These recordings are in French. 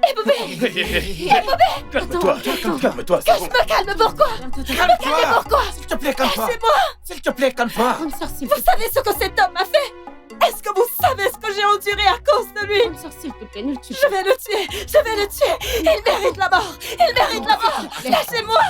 Hé, Boubé! Calme-toi, calme-toi, Que c'est je bon. me calme, pourquoi? Calme-toi. Pourquoi? S'il te plaît, calme-toi. Laissez-moi! S'il te plaît, calme-toi. Bonne sœur, s'il Vous te plaît. savez ce que cet homme m'a fait? Est-ce que vous savez ce que j'ai enduré à cause de lui? Bonne sœur, s'il te plaît, ne le tue Je vais le tuer! Je vais le tuer! Il mérite la mort! Il mérite la mort! Lâchez-moi!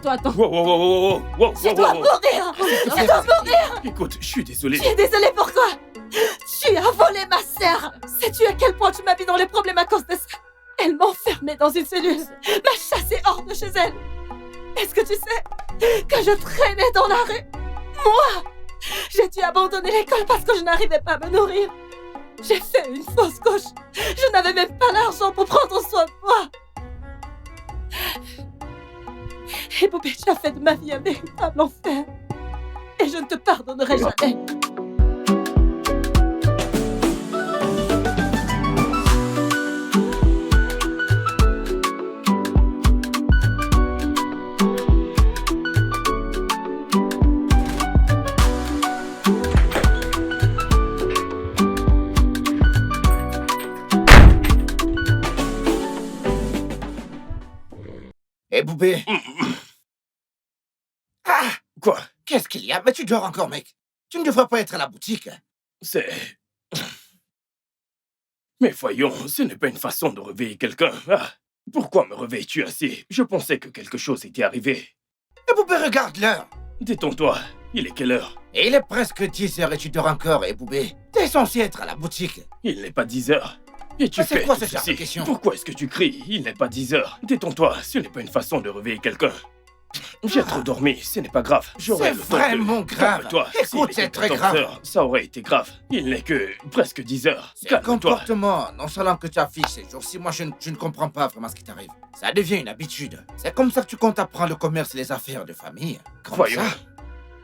pas. Attends. Wow. Je dois mourir! Je dois mourir! Écoute, je suis désolé. Tu es désolé pourquoi? Tu as volé ma sœur! Sais-tu à quel point tu m'as mis dans les problèmes à cause de ça? Elle m'a enfermée dans une cellule, m'a chassée hors de chez elle. Est-ce que tu sais que je traînais dans la rue? Moi! J'ai dû abandonner l'école parce que je n'arrivais pas à me nourrir. J'ai fait une fausse couche. Je n'avais même pas l'argent pour prendre soin de moi. Et Bobby, tu as fait de ma vie un véritable enfer. Et je ne te pardonnerai jamais. Hé, Boubé. Ah! Quoi? Qu'est-ce qu'il y a? Mais tu dors encore, mec. Tu ne devrais pas être à la boutique. C'est... Mais voyons, ce n'est pas une façon de réveiller quelqu'un. Ah, pourquoi me réveilles-tu ainsi? Je pensais que quelque chose était arrivé. Hé, Boubé, regarde l'heure. Détends-toi, il est quelle heure? Et il est presque 10h et tu dors encore, hé, Boubé. T'es censé être à la boutique. Il n'est pas 10 heures. Et tu Mais c'est fais quoi tout ce genre de ceci. question? Pourquoi est-ce que tu cries? Il n'est pas 10 heures. Détends-toi, ce n'est pas une façon de réveiller quelqu'un. J'ai trop dormi, ce n'est pas grave. J'aurai C'est le temps de- vraiment grave. Calme-toi. Écoute, S'il était c'est très 14 grave. heures, ça aurait été grave. Il n'est que presque 10 heures. Ce Calme-toi. comportement nonchalant que tu affiches ces jours-ci, moi je ne comprends pas vraiment ce qui t'arrive. Ça devient une habitude. C'est comme ça que tu comptes apprendre le commerce et les affaires de famille. Comme Voyons. ça.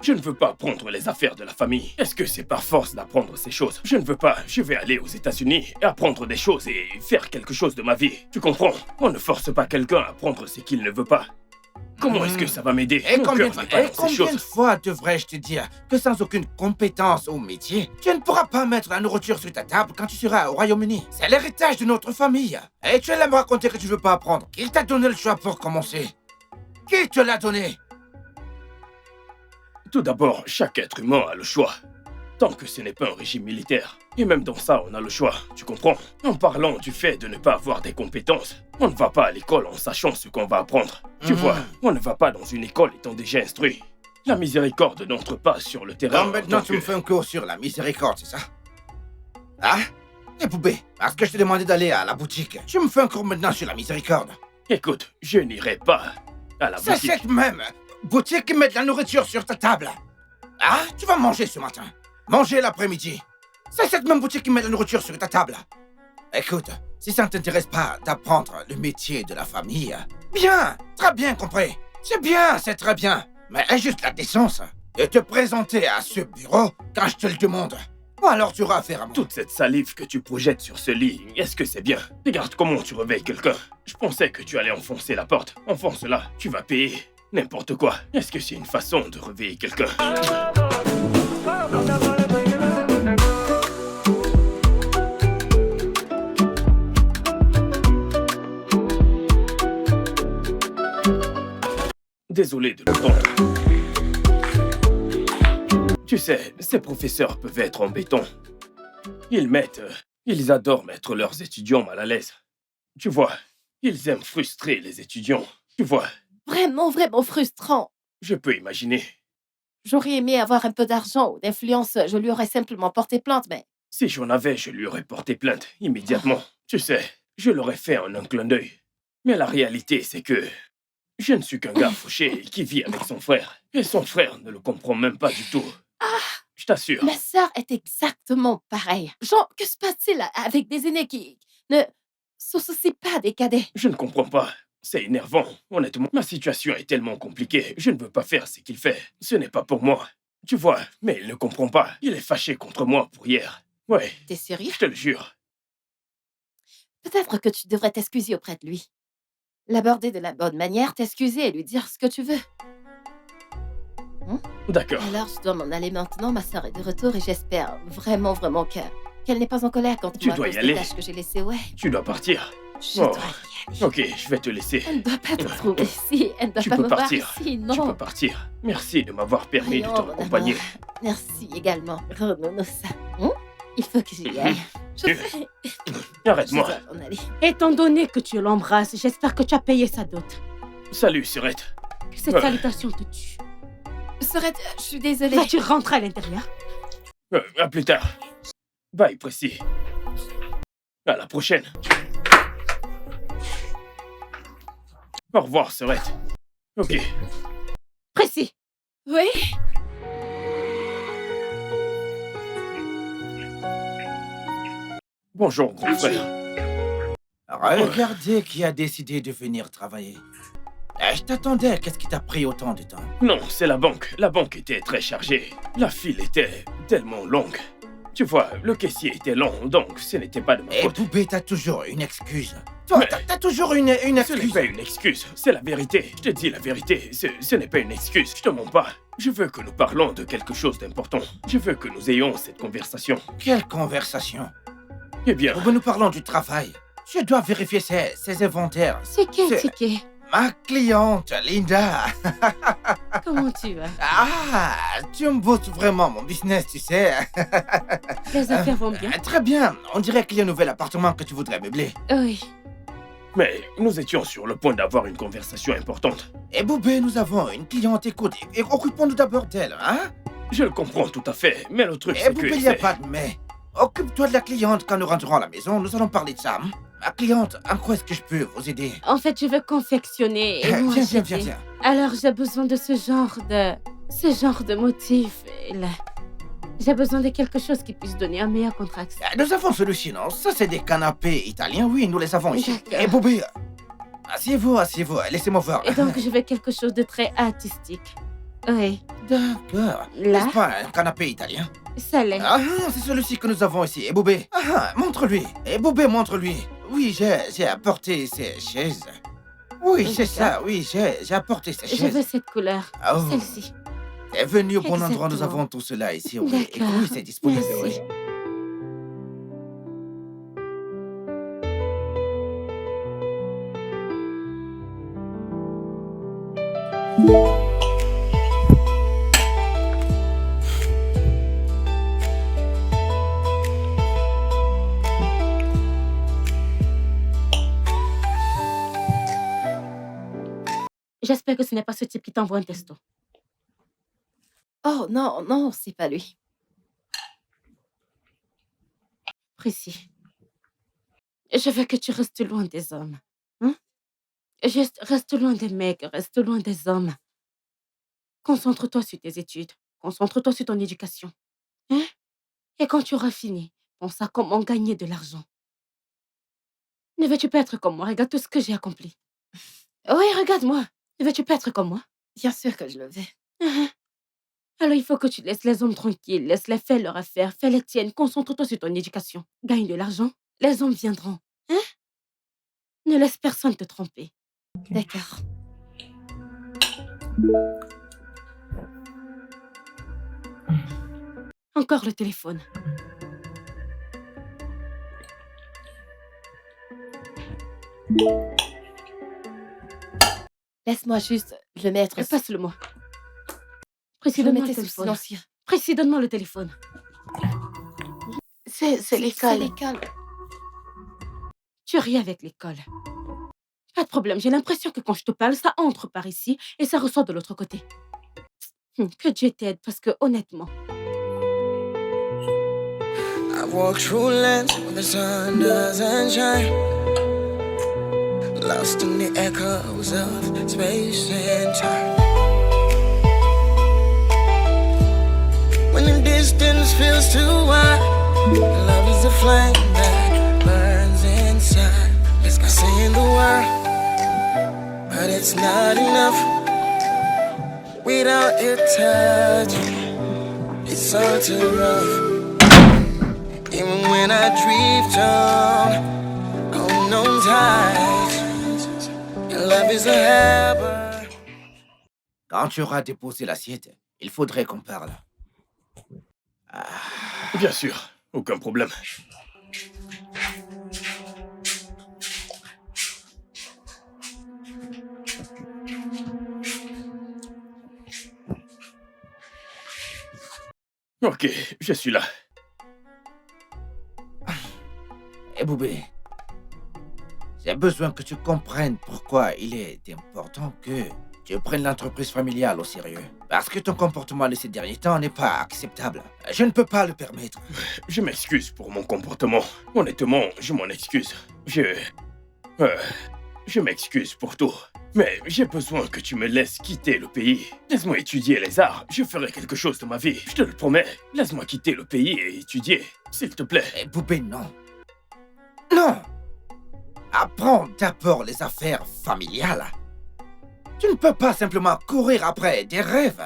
Je ne veux pas apprendre les affaires de la famille. Est-ce que c'est par force d'apprendre ces choses? Je ne veux pas. Je vais aller aux États-Unis et apprendre des choses et faire quelque chose de ma vie. Tu comprends? On ne force pas quelqu'un à apprendre ce qu'il ne veut pas. Comment est-ce que ça va m'aider? Et Mon combien, cœur n'est pas dans ces combien de choses. fois devrais-je te dire que sans aucune compétence au métier, tu ne pourras pas mettre la nourriture sur ta table quand tu seras au Royaume-Uni? C'est l'héritage de notre famille. Et tu allais me raconter que tu veux pas apprendre. Qui t'a donné le choix pour commencer? Qui te l'a donné? Tout d'abord, chaque être humain a le choix. Tant que ce n'est pas un régime militaire. Et même dans ça, on a le choix, tu comprends? En parlant du fait de ne pas avoir des compétences, on ne va pas à l'école en sachant ce qu'on va apprendre. Tu vois, on ne va pas dans une école étant déjà instruit. La miséricorde n'entre pas sur le terrain. Donc maintenant en tant tu me que- fais un cours sur la miséricorde, c'est ça? Ah? Et Poupée, parce que je t'ai demandé d'aller à la boutique, tu me fais un cours maintenant sur la miséricorde. Écoute, je n'irai pas à la C'est boutique. cette même boutique qui met de la nourriture sur ta table. Ah? Tu vas manger ce matin. Manger l'après-midi. C'est cette même boutique qui met de la nourriture sur ta table. Écoute, si ça ne t'intéresse pas d'apprendre le métier de la famille, bien, très bien compris. C'est bien, c'est très bien. Mais aie juste la décence de te présenter à ce bureau quand je te le demande. Ou alors tu auras affaire à moi. Toute cette salive que tu projettes sur ce lit, est-ce que c'est bien? Regarde comment tu réveilles quelqu'un. Je pensais que tu allais enfoncer la porte. Enfonce-la, tu vas payer. N'importe quoi. Est-ce que c'est une façon de réveiller quelqu'un? Désolé de le prendre. Tu sais, ces professeurs peuvent être embêtants. Ils adorent mettre leurs étudiants mal à l'aise. Tu vois, ils aiment frustrer les étudiants. Tu vois, Vraiment frustrant. je peux imaginer. J'aurais aimé avoir un peu d'argent ou d'influence, je lui aurais simplement porté plainte, mais... Si j'en avais, je lui aurais porté plainte immédiatement. Tu sais, je l'aurais fait en un clin d'œil. Mais la réalité, c'est que je ne suis qu'un gars fauché qui vit avec son frère. Et son frère ne le comprend même pas du tout. Je t'assure. Ma sœur est exactement pareille. Genre, que se passe-t-il avec des aînés qui ne se soucient pas des cadets? Je ne comprends pas. C'est énervant, honnêtement. Ma situation est tellement compliquée. Je ne veux pas faire ce qu'il fait. Ce n'est pas pour moi. Tu vois, mais il ne comprend pas. Il est fâché contre moi pour hier. Ouais, T'es sérieux? je te le jure. Peut-être que tu devrais t'excuser auprès de lui. L'aborder de la bonne manière, t'excuser et lui dire ce que tu veux. D'accord. Alors, je dois m'en aller maintenant. Ma sœur est de retour et j'espère vraiment qu'elle n'est pas en colère contre Tu moi à dois y cause aller. des tâches que j'ai laissées. Ouais. Tu dois partir. Je Oh, dois y aller. ok, je vais te laisser. Elle ne doit pas te trouver ici. Elle ne doit Tu pas peux me partir. voir ici, Tu peux non. partir. Merci de m'avoir permis de Voyons, te mon accompagner. amour. Merci également. Renaud ça. Il faut que j'y aille. Je Arrête-moi. dois m'en aller. Étant donné que tu l'embrasses, j'espère que tu as payé sa dot. Salut, Surette. Que cette Ouais. salutation te tue. Sorette, je suis désolée. Vas-tu rentrer à l'intérieur? À plus tard. Bye, Précis. À la prochaine. Au revoir, Surette. Ok. Précis. Oui? Bonjour, grand frère. Regardez qui a décidé de venir travailler. Je t'attendais, qu'est-ce qui t'a pris autant de temps? Non, c'est la banque. La banque était très chargée. La file était tellement longue. Tu vois, le caissier était long, donc ce n'était pas de ma Et faute. Poupée, t'as toujours une excuse. Toi, Mais- t'as toujours une Ce n'est excuse. pas une excuse, c'est la vérité. Je te dis la vérité, ce n'est pas une excuse, je te mens pas. Je veux que nous parlons de quelque chose d'important. Je veux que nous ayons cette conversation. Quelle conversation. Eh bien, Nous parlons du travail. Je dois vérifier ses inventaires. C'est quel C'est- ticket? Ma cliente, Linda. Comment tu vas? Ah, tu me bosses vraiment mon business, tu sais. Les affaires vont bien? Très bien. On dirait qu'il y a un nouvel appartement que tu voudrais meubler. Oui. mais nous étions sur le point d'avoir une conversation importante. Et Boubé, nous avons une cliente. Écoute, et occupons-nous d'abord d'elle, hein? Je le comprends tout à fait, mais le truc Et c'est Boubé, que il n'y a c'est- pas de mais. Occupe-toi de la cliente quand nous rentrerons à la maison. Nous allons parler de ça. Hein? Ma cliente, en quoi est-ce que je peux vous aider? En fait, je veux confectionner et moi, Viens, viens, viens. Alors, j'ai besoin de ce genre de motif. Et là, j'ai besoin de quelque chose qui puisse donner un meilleur contraste. Nous avons celui-ci, non? Ça, c'est des canapés italiens. Oui, nous les avons ici. D'accord. Et Boubé, asseyez-vous. Laissez-moi voir. Et donc, je veux quelque chose de très artistique. Oui. D'accord. Là, N'est-ce pas un canapé italien? ça l'est. Ah, c'est celui-ci que nous avons ici. Et Boubé, montre-lui. Et Boubé, montre-lui. Oui, j'ai apporté ces chaises. Oui, c'est ça. Oui, j'ai apporté ces Je veux chaises. cette couleur. Oh, Celle-ci. t'es venu au bon endroit. Nous Exactement. avons tout cela ici. Oui, et D'accord. oui, c'est disponible. Merci. Oui. J'espère que ce n'est pas ce type qui t'envoie un testo. Oh non, non, c'est pas lui. Précis. Je veux que tu restes loin des hommes. Hein? Juste reste loin des mecs, reste loin des hommes. Concentre-toi sur tes études. Concentre-toi sur ton éducation. Hein? Et quand tu auras fini, pense à comment gagner de l'argent. Ne veux-tu pas être comme moi? Regarde tout ce que j'ai accompli. Oui, regarde-moi. Ne veux-tu pas être comme moi? Bien sûr que je le vais. Mhm. Alors il faut que tu laisses les hommes tranquilles, laisse-les faire leurs affaires, fais les tiennes, concentre-toi sur ton éducation. Gagne de l'argent, les hommes viendront. Hein? Ne laisse personne te tromper. D'accord. Encore le téléphone. Laisse-moi juste le mettre. Passe-le-moi. Je Précis, le donne-moi le mettais sous téléphone. silencieux. Précis, donne-moi le téléphone. C'est C'est l'école. l'école. Tu ris avec l'école. Pas de problème, j'ai l'impression que quand je te parle, ça entre par ici et ça ressort de l'autre côté. Que Dieu t'aide, parce que honnêtement, I walk through lands where the sun doesn't shine, lost in the echoes of space and time. When the distance feels too wide, love is a flame that burns inside. It's got saying the word, but it's not enough. Without your touch, it's all too rough. Even when I drift on unknown tides, your love is a harbor. Quand tu auras déposé l'assiette, il faudrait qu'on parle. Bien sûr, aucun problème. Ok, je suis là. Eh Boubé, j'ai besoin que tu comprennes pourquoi il est important que tu prennes l'entreprise familiale au sérieux. Parce que ton comportement de ces derniers temps n'est pas acceptable. Je ne peux pas le permettre. Je m'excuse pour mon comportement. Honnêtement, je m'en excuse. Je m'excuse pour tout. Mais j'ai besoin que tu me laisses quitter le pays. Laisse-moi étudier les arts. Je ferai quelque chose de ma vie. Je te le promets. Laisse-moi quitter le pays et étudier. S'il te plaît. Eh Boubé, non. Non. Apprends d'abord les affaires familiales. Tu ne peux pas simplement courir après des rêves.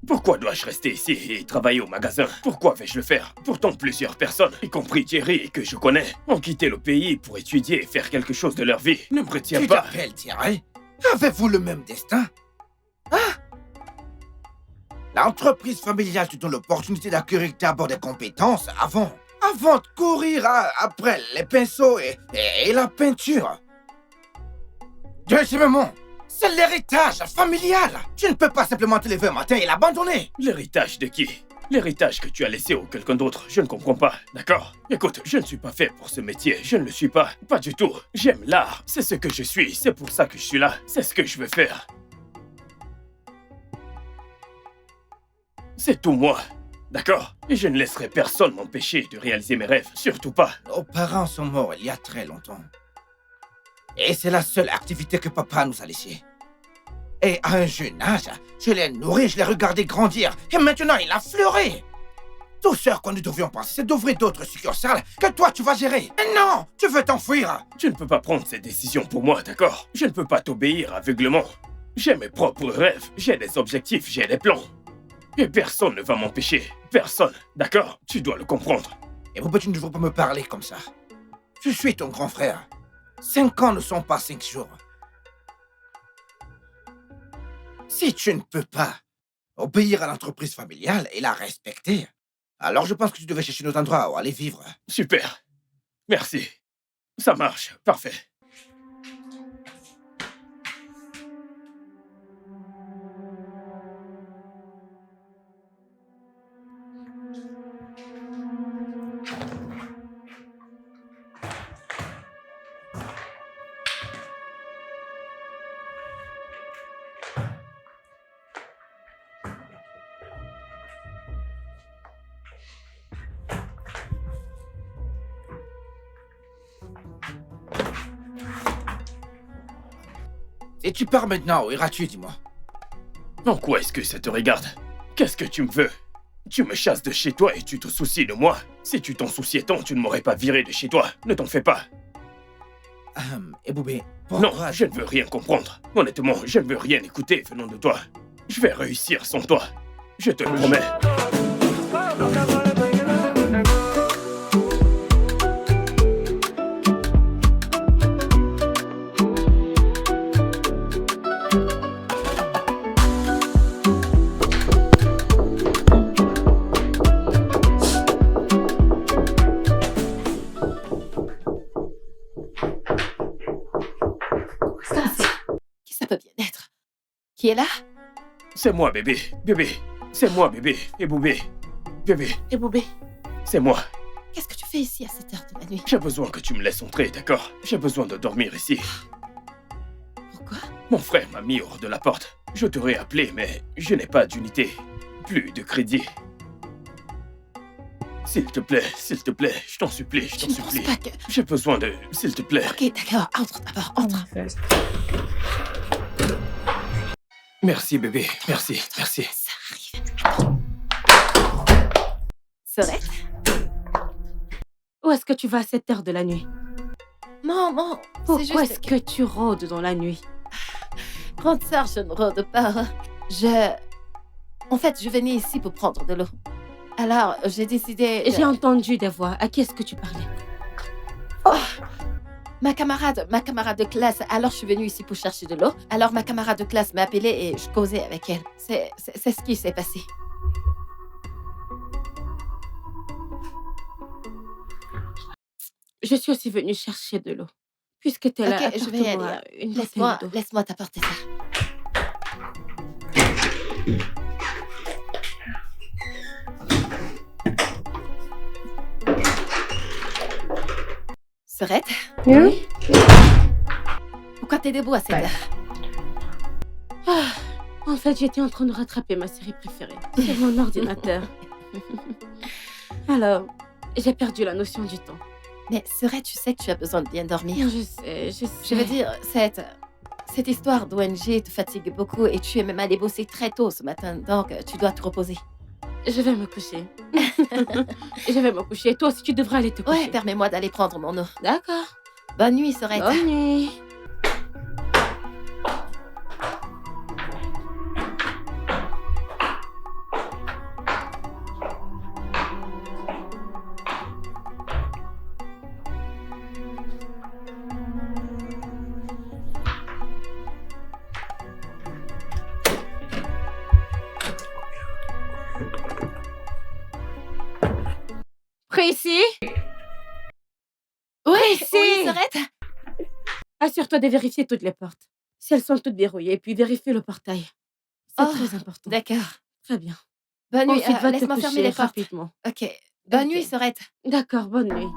Pourquoi dois-je rester ici et travailler au magasin? Pourquoi vais-je le faire? Pourtant plusieurs personnes, y compris Thierry que je connais, ont quitté le pays pour étudier et faire quelque chose de leur vie. Ne me retiens Tu pas. t'appelles Thierry? Avez-vous le même destin? Hein? L'entreprise familiale te donne l'opportunité d'acquérir d'abord des compétences avant de courir après les pinceaux et la peinture. Deuxièmement, c'est l'héritage familial. Tu ne peux pas simplement te lever un matin et l'abandonner. L'héritage de qui? L'héritage que tu as laissé à quelqu'un d'autre, je ne comprends pas, d'accord? Écoute, je ne suis pas fait pour ce métier, je ne le suis pas, pas du tout. J'aime l'art, c'est ce que je suis, c'est pour ça que je suis là, c'est ce que je veux faire. C'est tout moi, d'accord? Et je ne laisserai personne m'empêcher de réaliser mes rêves, surtout pas. Nos parents sont morts il y a très longtemps. Et c'est la seule activité que papa nous a laissée. Et à un jeune âge, je l'ai nourri, je l'ai regardé grandir. Et maintenant, il a fleuré. Tout ce que nous devions penser, c'est d'ouvrir d'autres succursales que toi, tu vas gérer. Mais non, tu veux t'enfuir. Tu ne peux pas prendre ces décisions pour moi, d'accord? Je ne peux pas t'obéir aveuglement. J'ai mes propres rêves, j'ai des objectifs, j'ai des plans. Et personne ne va m'empêcher. Personne, d'accord? Tu dois le comprendre. Et pourquoi tu ne devrais pas me parler comme ça? Je suis ton grand frère. 5 ans ne sont pas 5 jours. Si tu ne peux pas obéir à l'entreprise familiale et la respecter, alors je pense que tu devais chercher un autre endroit où aller vivre. Super. Merci. Ça marche. Parfait. Si tu pars maintenant, où iras-tu, dis-moi? En quoi est-ce que ça te regarde? Qu'est-ce que tu me veux? Tu me chasses de chez toi et tu te soucies de moi? Si tu t'en souciais tant, tu ne m'aurais pas viré de chez toi. Ne t'en fais pas. Et Boubé, Non, je ne veux rien comprendre. Honnêtement, je ne veux rien écouter venant de toi. Je vais réussir sans toi. Je te le promets. Qui ça peut bien être? Qui est là? C'est moi, bébé. Bébé. C'est moi, bébé. Et Boubé. Bébé. Et Boubé, C'est moi. qu'est-ce que tu fais ici à cette heure de la nuit? J'ai besoin que tu me laisses entrer, d'accord? J'ai besoin de dormir ici. Pourquoi? Mon frère m'a mis hors de la porte. Je t'aurais appelé, mais je n'ai pas d'unité. Plus de crédit. S'il te plaît, je t'en supplie, je Tu t'en ne penses supplie. pas que... J'ai besoin de... S'il te plaît. Ok, d'accord, entre d'abord, entre. Merci, bébé. Merci, merci. Ça arrive. Sorette? Où est-ce que tu vas à cette heure de la nuit? Maman, c'est Pourquoi juste... est-ce que tu rôdes dans la nuit? Grande sœur, je ne rôde pas. En fait, je venais ici pour prendre de l'eau. Alors, j'ai décidé... J'ai entendu des voix. À qui est-ce que tu parlais? Ma camarade de classe, alors je suis venue ici pour chercher de l'eau. Alors ma camarade de classe m'a appelée et je causais avec elle. C'est ce qui s'est passé. Je suis aussi venue chercher de l'eau. Puisque tu es là, Ok, je vais y apporte-moi aller. une bouteille d'eau. Laisse-moi t'apporter ça. Serette, Oui. pourquoi t'es debout à cette heure? Ah, en fait, j'étais en train de rattraper ma série préférée sur mon ordinateur. Alors, j'ai perdu la notion du temps. Mais Serette, tu sais que tu as besoin de bien dormir. Je sais. Je veux dire, cette histoire d'ONG te fatigue beaucoup et tu es même allé bosser très tôt ce matin, donc tu dois te reposer. Je vais me coucher. Je vais me coucher. Toi aussi, tu devrais aller te coucher. Ouais, permets-moi d'aller prendre mon eau. D'accord. Bonne nuit, Serette. Bonne nuit. Précis, Oui, Précis. oui, Serette. assure-toi de vérifier toutes les portes. Si elles sont toutes verrouillées, puis vérifie le portail. C'est Oh, très important. D'accord. Très bien. Bonne nuit. Ensuite, va te Laisse-moi coucher fermer les portes. rapidement. Ok. Bonne Ok. nuit, Serette. D'accord, bonne nuit.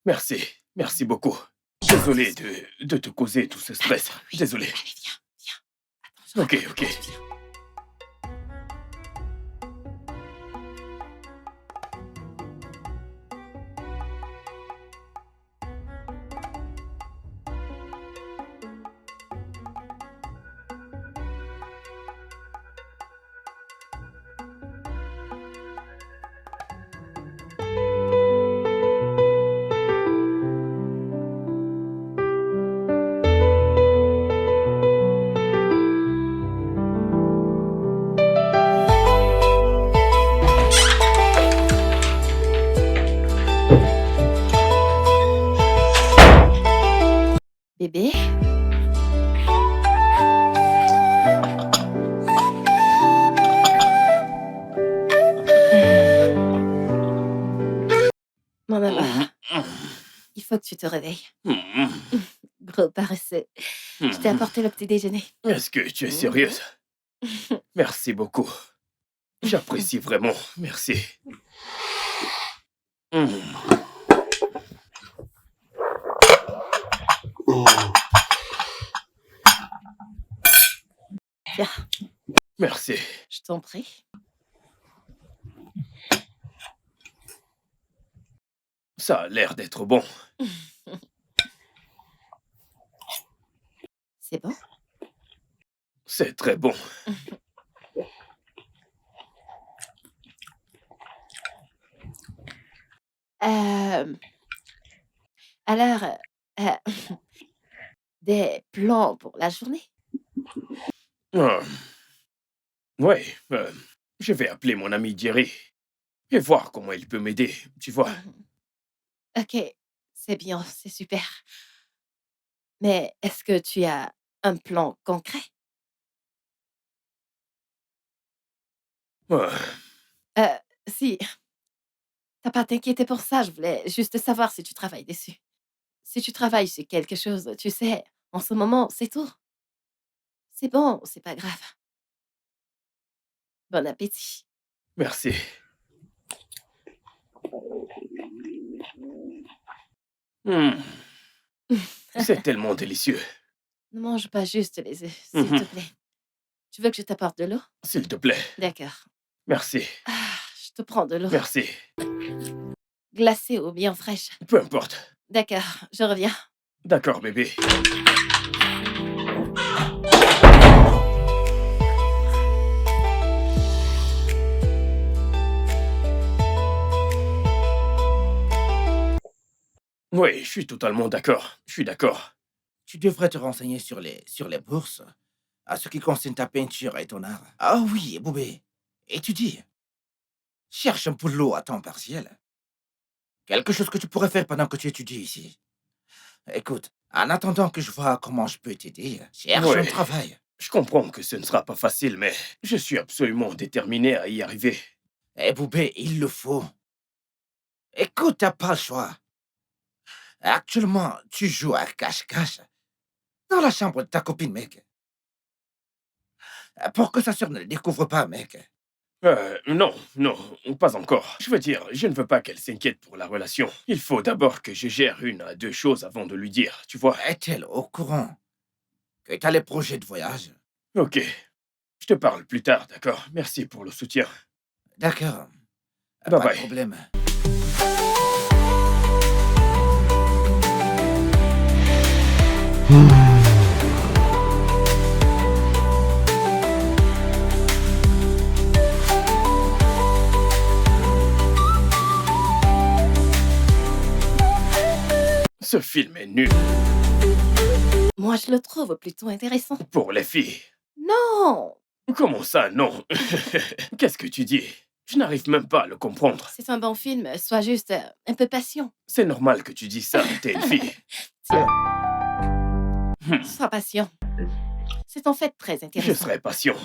Merci. Merci beaucoup. Désolé de te causer tout ce stress. Désolé. Allez, viens. Ok, ok. Viens. Bébé. Mon amour, il faut que tu te réveilles. Gros paresseux. Je t'ai apporté le petit déjeuner. Est-ce que tu es sérieuse? Merci beaucoup. J'apprécie vraiment. Merci. Tiens, Merci. je t'en prie. Ça a l'air d'être bon. C'est bon? C'est très bon. Euh, alors, euh, des plans pour la journée? Ah. Ouais, je vais appeler mon ami Jerry et voir comment il peut m'aider, tu vois. Ok, c'est bien, c'est super. Mais est-ce que tu as un plan concret? Ah. Si, t'as pas à t'inquiéter pour ça, je voulais juste savoir si tu travailles dessus. Si tu travailles sur quelque chose, tu sais, en ce moment, c'est tout. C'est bon, c'est pas grave. Bon appétit. Merci. C'est tellement délicieux. Ne mange pas juste les œufs, s'il te plaît. Tu veux que je t'apporte de l'eau? S'il te plaît. D'accord. Merci. Ah, je te prends de l'eau. Merci. Glacée ou bien fraîche? Peu importe. D'accord, je reviens. D'accord, bébé. Oui, je suis totalement d'accord. Je suis d'accord. Tu devrais te renseigner sur les bourses, à ce qui concerne ta peinture et ton art. Ah oui, Boubé, étudie. Cherche un boulot à temps partiel. Quelque chose que tu pourrais faire pendant que tu étudies ici. Écoute, en attendant que je vois comment je peux t'aider, cherche un Ouais. travail. Je comprends que ce ne sera pas facile, mais je suis absolument déterminé à y arriver. Eh Boubé, il le faut. Écoute, t'as pas le choix. Actuellement, tu joues à cache-cache dans la chambre de ta copine, mec. Pour que sa sœur ne le découvre pas, mec. Non, non, pas encore. Je veux dire, je ne veux pas qu'elle s'inquiète pour la relation. Il faut d'abord que je gère une à deux choses avant de lui dire, tu vois. Est-elle au courant que t'as les projets de voyage? Ok. Je te parle plus tard, d'accord? Merci pour le soutien. D'accord. Bye Pas bye. de problème. Ce film est nul Moi, je le trouve plutôt intéressant. pour les filles. Non! Comment ça, non? Qu'est-ce que tu dis? Je n'arrive même pas à le comprendre. C'est un bon film, sois juste un peu patient. C'est normal que tu dis ça, t'es une fille. Sois patient. C'est en fait très Je intéressant. serai patient.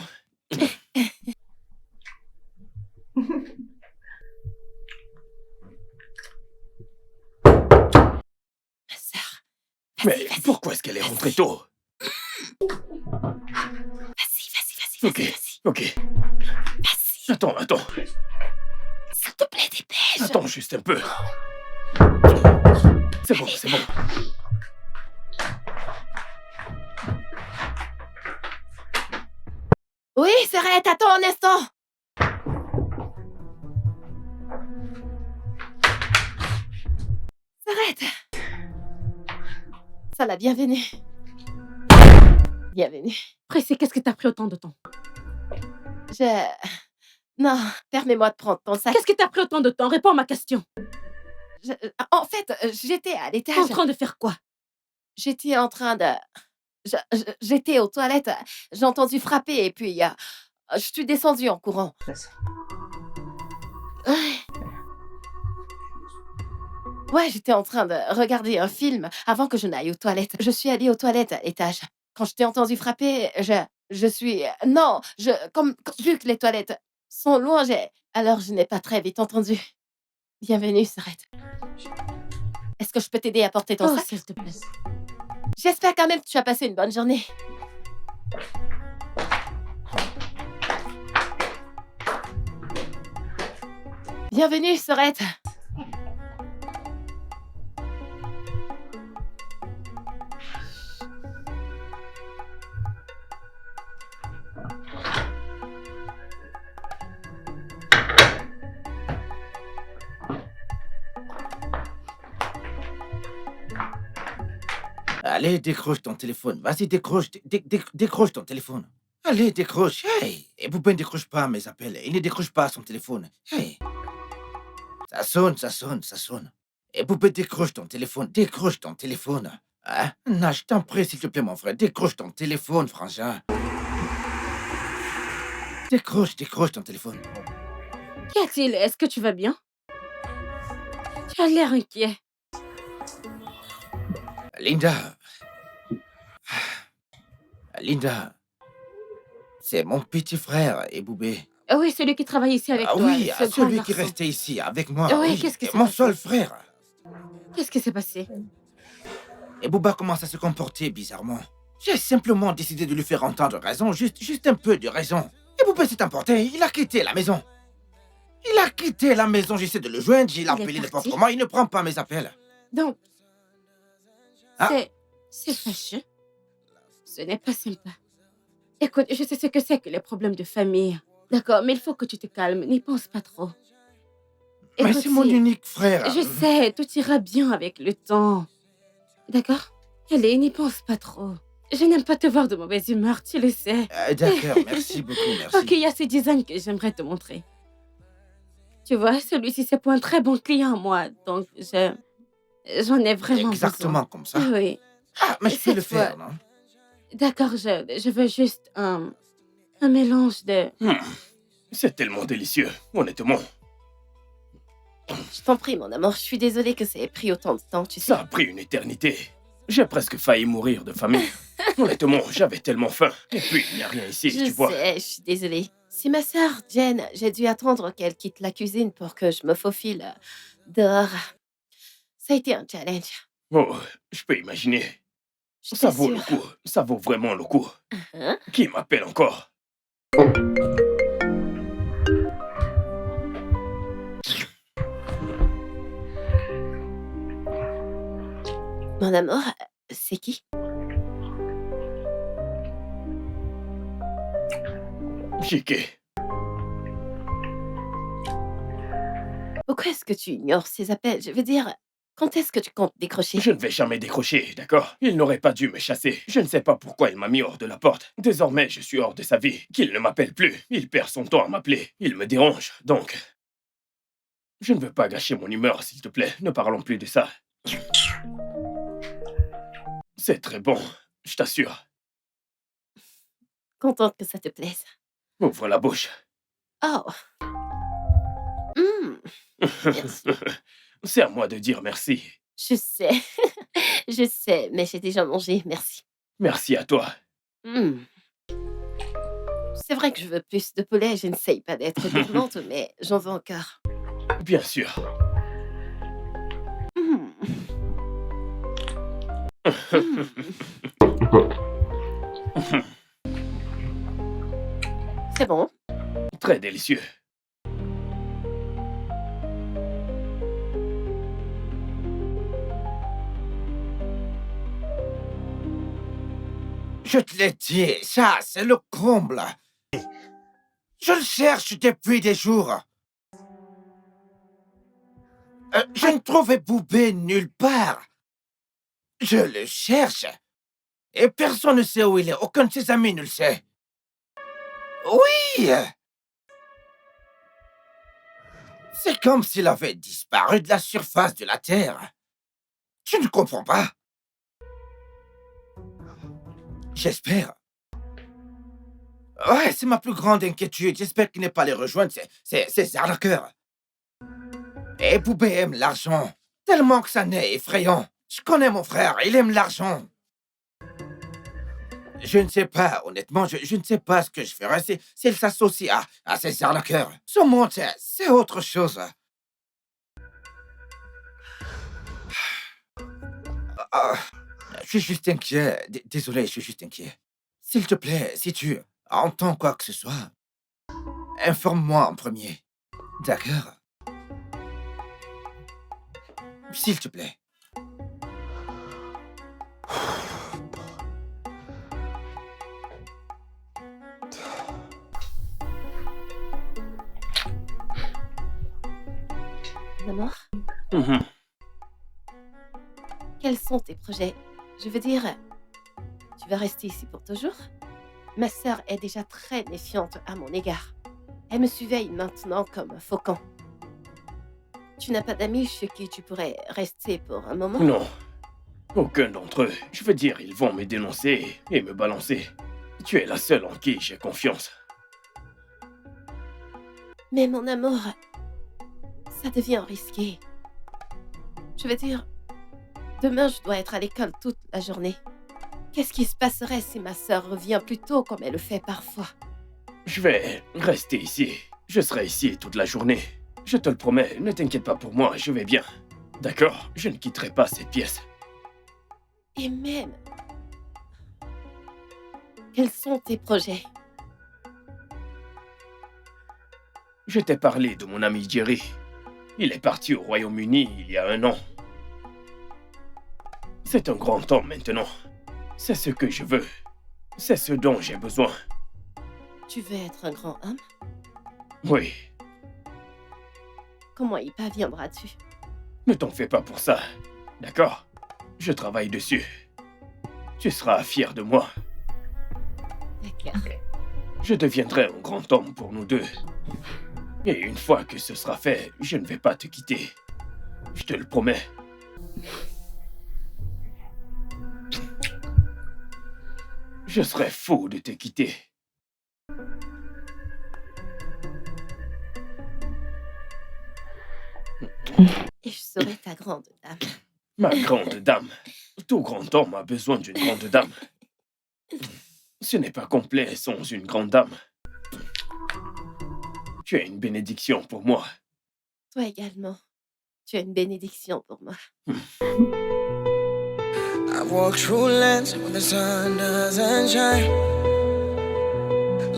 Ma sœur, Mais pourquoi est-ce qu'elle est rentrée tôt? vas-y, Ok, vas-y. ok. Vas-y, Attends. s'il te plaît, dépêche. Attends juste un peu. C'est bon. Oui, s'arrête, attends un instant. S'arrête. Ça la bienvenue. Bienvenue. Pressé, qu'est-ce que t'as pris autant de temps? Non, permets-moi de prendre ton sac. Qu'est-ce que t'as pris autant de temps? Réponds à ma question. En fait, j'étais à l'étage. En train de faire quoi? J'étais en train de... J'étais aux toilettes. J'ai entendu frapper et puis je suis descendue en courant. Ouais, j'étais en train de regarder un film avant que je n'aille aux toilettes. Je suis allée aux toilettes à l'étage. Quand je t'ai entendu frapper, je suis... Non, vu que les toilettes sont loin, alors je n'ai pas très vite entendu. Bienvenue, Sarette. Est-ce que je peux t'aider à porter ton Oh, sac? s'il te plaît. J'espère quand même que tu as passé une bonne journée. Bienvenue, Sorette. Allez, décroche ton téléphone. Vas-y, décroche. Décroche ton téléphone. Allez, décroche. Hey! Et Boubin ne décroche pas mes appels. Il ne décroche pas son téléphone. Hey! Ça sonne. Et Boubin, décroche ton téléphone. Décroche ton téléphone. Hein? Non, je t'en prie, s'il te plaît, mon frère. Décroche ton téléphone, frangin. Décroche ton téléphone. Qu'y a-t-il? Est-ce que tu vas bien? Tu as l'air inquiet. Linda, c'est mon petit frère, Eboubé. Ah oui, celui qui travaille ici avec Ah toi. oui, ce grand celui qui garçon. restait ici avec moi. Ah oui, oui, qu'est-ce qui s'est mon passé? seul frère. Qu'est-ce qui s'est passé? Et Bouba commence à se comporter bizarrement. J'ai simplement décidé de lui faire entendre raison, juste un peu de raison. Et Bouba s'est emporté, il a quitté la maison. J'essaie de le joindre, j'ai est appelé n'importe parti? comment, il ne prend pas mes appels. Donc, Ah. c'est fâcheux. Ce n'est pas sympa. Écoute, je sais ce que c'est que les problèmes de famille. D'accord, mais il faut que tu te calmes. N'y pense pas trop. Mais Écoute, c'est mon unique frère. Je sais, tout ira bien avec le temps. D'accord? Allez, n'y pense pas trop. Je n'aime pas te voir de mauvaise humeur, tu le sais. D'accord, merci beaucoup, merci. Ok, il y a ces designs que j'aimerais te montrer. Tu vois, celui-ci, c'est pour un très bon client, moi. Donc, j'en ai vraiment Exactement comme ça. besoin. Oui. Ah, mais je peux Cette le faire, fois- non? D'accord, je veux juste un mélange de... C'est tellement délicieux, honnêtement. Je t'en prie, mon amour. Je suis désolée que ça ait pris autant de temps, tu sais. Ça a pris une éternité. J'ai presque failli mourir de famine. Honnêtement, j'avais tellement faim. Et puis, il n'y a rien ici, Je tu vois. sais, je suis désolée. C'est ma sœur, Jen. J'ai dû attendre qu'elle quitte la cuisine pour que je me faufile dehors. Ça a été un challenge. Oh, je peux imaginer. Je Ça t'assure. vaut le coup. Ça vaut vraiment le coup. Hein? Qui m'appelle encore? Mon amour, c'est qui? Chiquet, Pourquoi est-ce que tu ignores ces appels? Je veux dire, quand est-ce que tu comptes décrocher? je ne vais jamais décrocher, d'accord? Il n'aurait pas dû me chasser. Je ne sais pas pourquoi il m'a mis hors de la porte. Désormais, je suis hors de sa vie. Qu'il ne m'appelle plus. Il perd son temps à m'appeler. Il me dérange, donc... Je ne veux pas gâcher mon humeur, s'il te plaît. Ne parlons plus de ça. C'est très bon, je t'assure. Contente que ça te plaise. Ouvre la bouche. Oh! Mmh, merci. C'est à moi de dire merci. Je sais, je sais, mais j'ai déjà mangé, merci. Merci à toi. Mmh. C'est vrai que je veux plus de poulet, je n'essaye pas d'être gourmande, mais j'en veux encore. Bien sûr. Mmh. Mmh. C'est bon. Très délicieux. Je te l'ai dit, ça, c'est le comble. Je le cherche depuis des jours. Je ne trouvais Boubé nulle part. Je le cherche. Et personne ne sait où il est. Aucun de ses amis ne le sait. Oui! C'est comme s'il avait disparu de la surface de la Terre. Tu ne comprends pas? J'espère. Ouais, c'est ma plus grande inquiétude. J'espère qu'il n'est pas les rejoindre. C'est arnaqueurs. Et Boubé aime l'argent. Tellement que ça n'est effrayant. Je connais mon frère, il aime l'argent. Je ne sais pas, honnêtement, je ne sais pas ce que je ferais s'il s'associe à ces arnaqueurs. Ce monde, c'est autre chose. Ah, je suis juste inquiet. Désolé, je suis juste inquiet. S'il te plaît, si tu entends quoi que ce soit, informe-moi en premier. D'accord? S'il te plaît. Maman, Mhm. quels sont tes projets? Je veux dire, tu vas rester ici pour toujours? Ma sœur est déjà très méfiante à mon égard. Elle me surveille maintenant comme un faucon. Tu n'as pas d'amis chez qui tu pourrais rester pour un moment? Non. Aucun d'entre eux. Je veux dire, ils vont me dénoncer et me balancer. Tu es la seule en qui j'ai confiance. Mais mon amour, ça devient risqué. Je veux dire, demain je dois être à l'école toute la journée. Qu'est-ce qui se passerait si ma sœur revient plus tôt comme elle le fait parfois? Je vais rester ici. Je serai ici toute la journée. Je te le promets, ne t'inquiète pas pour moi, je vais bien. D'accord? Je ne quitterai pas cette pièce. Et même, quels sont tes projets? Je t'ai parlé de mon ami Jerry. Il est parti au Royaume-Uni il y a 1 an. C'est un grand homme maintenant. C'est ce que je veux. C'est ce dont j'ai besoin. Tu veux être un grand homme? Oui, Comment y parviendras-tu? ne t'en fais pas pour ça. D'accord? Je travaille dessus. Tu seras fier de moi. D'accord. Je deviendrai un grand homme pour nous deux. Et une fois que ce sera fait, je ne vais pas te quitter. Je te le promets. Je serais fou de te quitter. Et je serai ta grande dame. Ma grande dame. Tout grand homme a besoin d'une grande dame. Ce n'est pas complet sans une grande dame. Tu es une bénédiction pour moi. Toi également. Tu es une bénédiction pour moi. I walk through lands where the sun doesn't shine.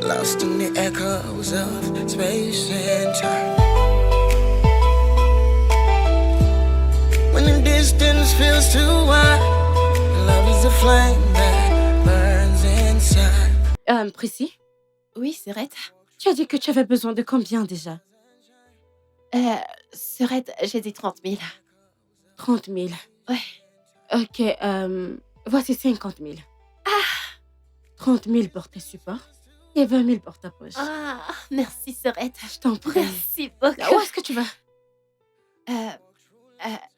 lost in the echoes of space and time. When the distance feels too wide, love is a flame that burns inside. Prissy, Oui, Serette. tu as dit que tu avais besoin de combien déjà? Serette, j'ai dit 30 000. 30 000. Ouais. Ok, voici 50 000. 30 000 pour tes supports et 20 000 pour ta poche. Ah, merci, Serette. Je t'en prie. Merci beaucoup. Là, où est-ce que tu vas?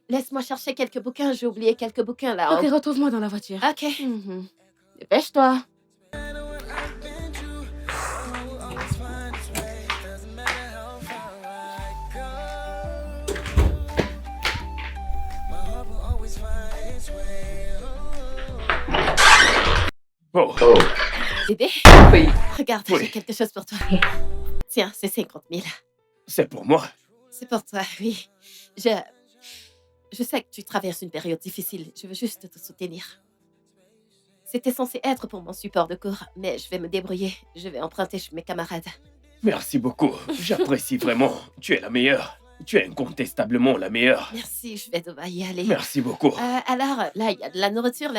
Laisse-moi chercher quelques bouquins. J'ai oublié quelques bouquins là. Ok, retrouve-moi dans la voiture. Ok. Mhm. Dépêche-toi. Oh, Bébé, Oui. regarde, Oui. j'ai quelque chose pour toi. Tiens, c'est 50 000. c'est pour moi. C'est pour toi, oui. Je sais que tu traverses une période difficile. Je veux juste te soutenir. C'était censé être pour mon support de cours, mais je vais me débrouiller. Je vais emprunter chez mes camarades. Merci beaucoup. J'apprécie vraiment. Tu es la meilleure. Tu es incontestablement la meilleure. Merci, je vais devoir y aller. Merci beaucoup. Alors, là, il y a de la nourriture,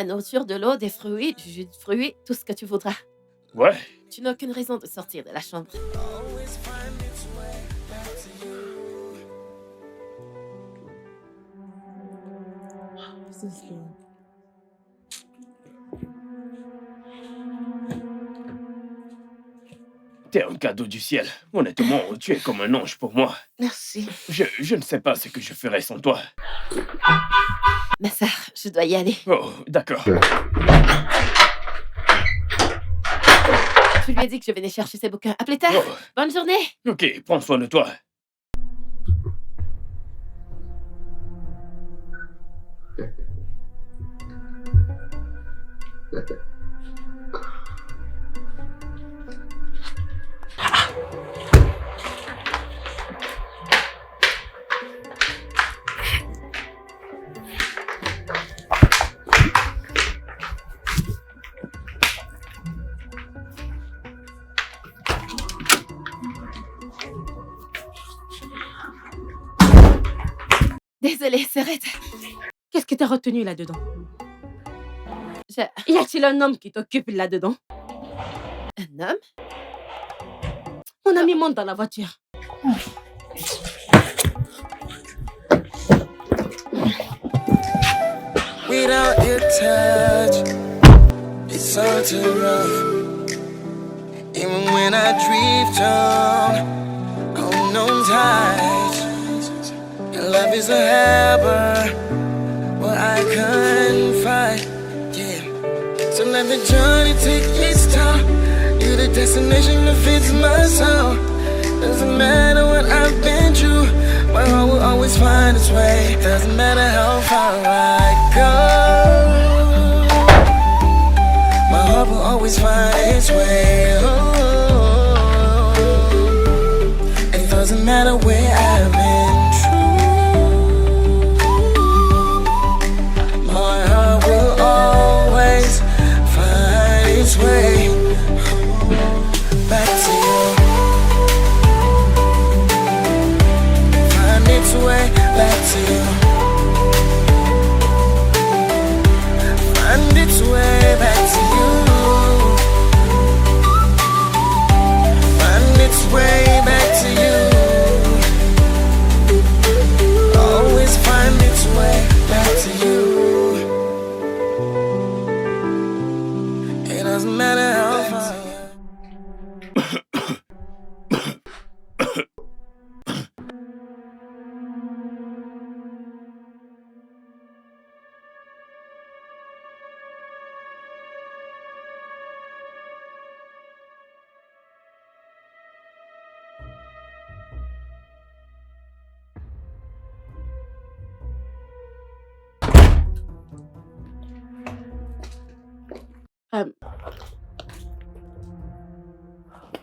de l'eau, des fruits, du jus de fruits, tout ce que tu voudras. Ouais, Tu n'as aucune raison de sortir de la chambre. t'es un cadeau du ciel. Honnêtement, tu es comme un ange pour moi. Merci. Je ne sais pas ce que je ferais sans toi. Ma sœur, je dois y aller. Oh, d'accord. Je lui ai dit que je venais chercher ses bouquins. À plus tard. Oh, Bonne journée. ok, prends soin de toi. Désolée, Serette. Qu'est-ce qui t'a retenu là-dedans? Je... Y a-t-il un homme qui t'occupe là-dedans? Un homme? Mon ami monte dans la voiture. Without your touch, it's all too rough. Even when I drift on unknown tides, your love is a harbor where I can't fight. Yeah, so let the journey take its toll. You're the destination that fits my soul. Doesn't matter what I've been through, my heart will always find its way. Doesn't matter how far I go, my heart will always find its way. Oh, it doesn't matter where I've been through, my heart will always find its way back to you. Find its way back to you. Find its way back to you. Find its way back to you. Always find its way back to you. It doesn't matter how far.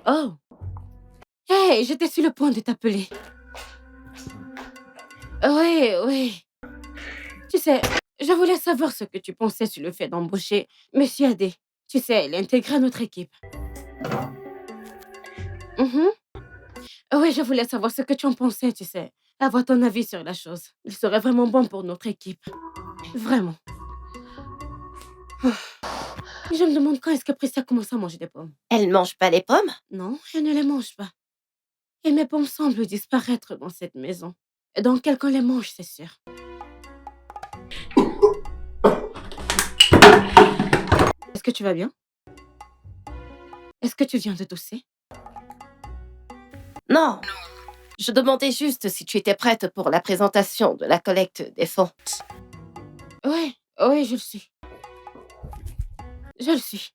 Oh. Hey, j'étais sur le point de t'appeler. Oui, oui. Tu sais, je voulais savoir ce que tu pensais sur le fait d'embaucher Monsieur Adé. Tu sais, l'intégrer à notre équipe. Mhm. Oui, je voulais savoir ce que tu en pensais, tu sais. Avoir ton avis sur la chose. Il serait vraiment bon pour notre équipe. Vraiment. Je me demande quand est-ce que Priscilla commence à manger des pommes. Elle ne mange pas les pommes? Non, elle ne les mange pas. Et mes pommes semblent disparaître dans cette maison. Donc, quelqu'un les mange, c'est sûr. Est-ce que tu vas bien? Est-ce que tu viens de tousser? Non. Je demandais juste si tu étais prête pour la présentation de la collecte des fonds. Oui, oui, je le suis. Je le suis.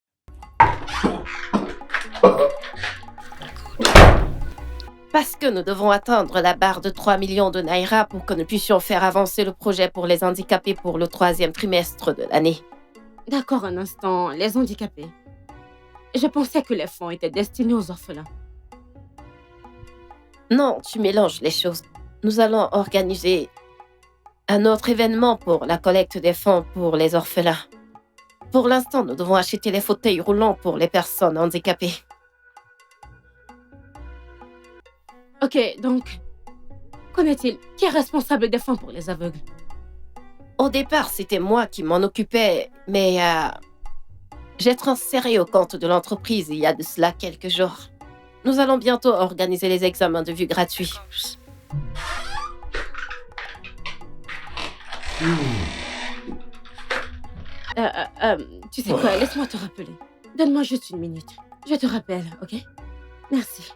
Parce que nous devons atteindre la barre de 3 millions de Naira pour que nous puissions faire avancer le projet pour les handicapés pour le 3e trimestre de l'année. D'accord, un instant. Les handicapés. Je pensais que les fonds étaient destinés aux orphelins. Non, tu mélanges les choses. Nous allons organiser un autre événement pour la collecte des fonds pour les orphelins. Pour l'instant, nous devons acheter les fauteuils roulants pour les personnes handicapées. Ok, donc, qu'en est-il? Qui est responsable des fonds pour les aveugles? Au départ, c'était moi qui m'en occupais, mais j'ai transféré au compte de l'entreprise il y a de cela quelques jours. Nous allons bientôt organiser les examens de vue gratuits. Tu sais quoi, laisse-moi te rappeler. Donne-moi juste une minute. Je te rappelle, ok? Merci.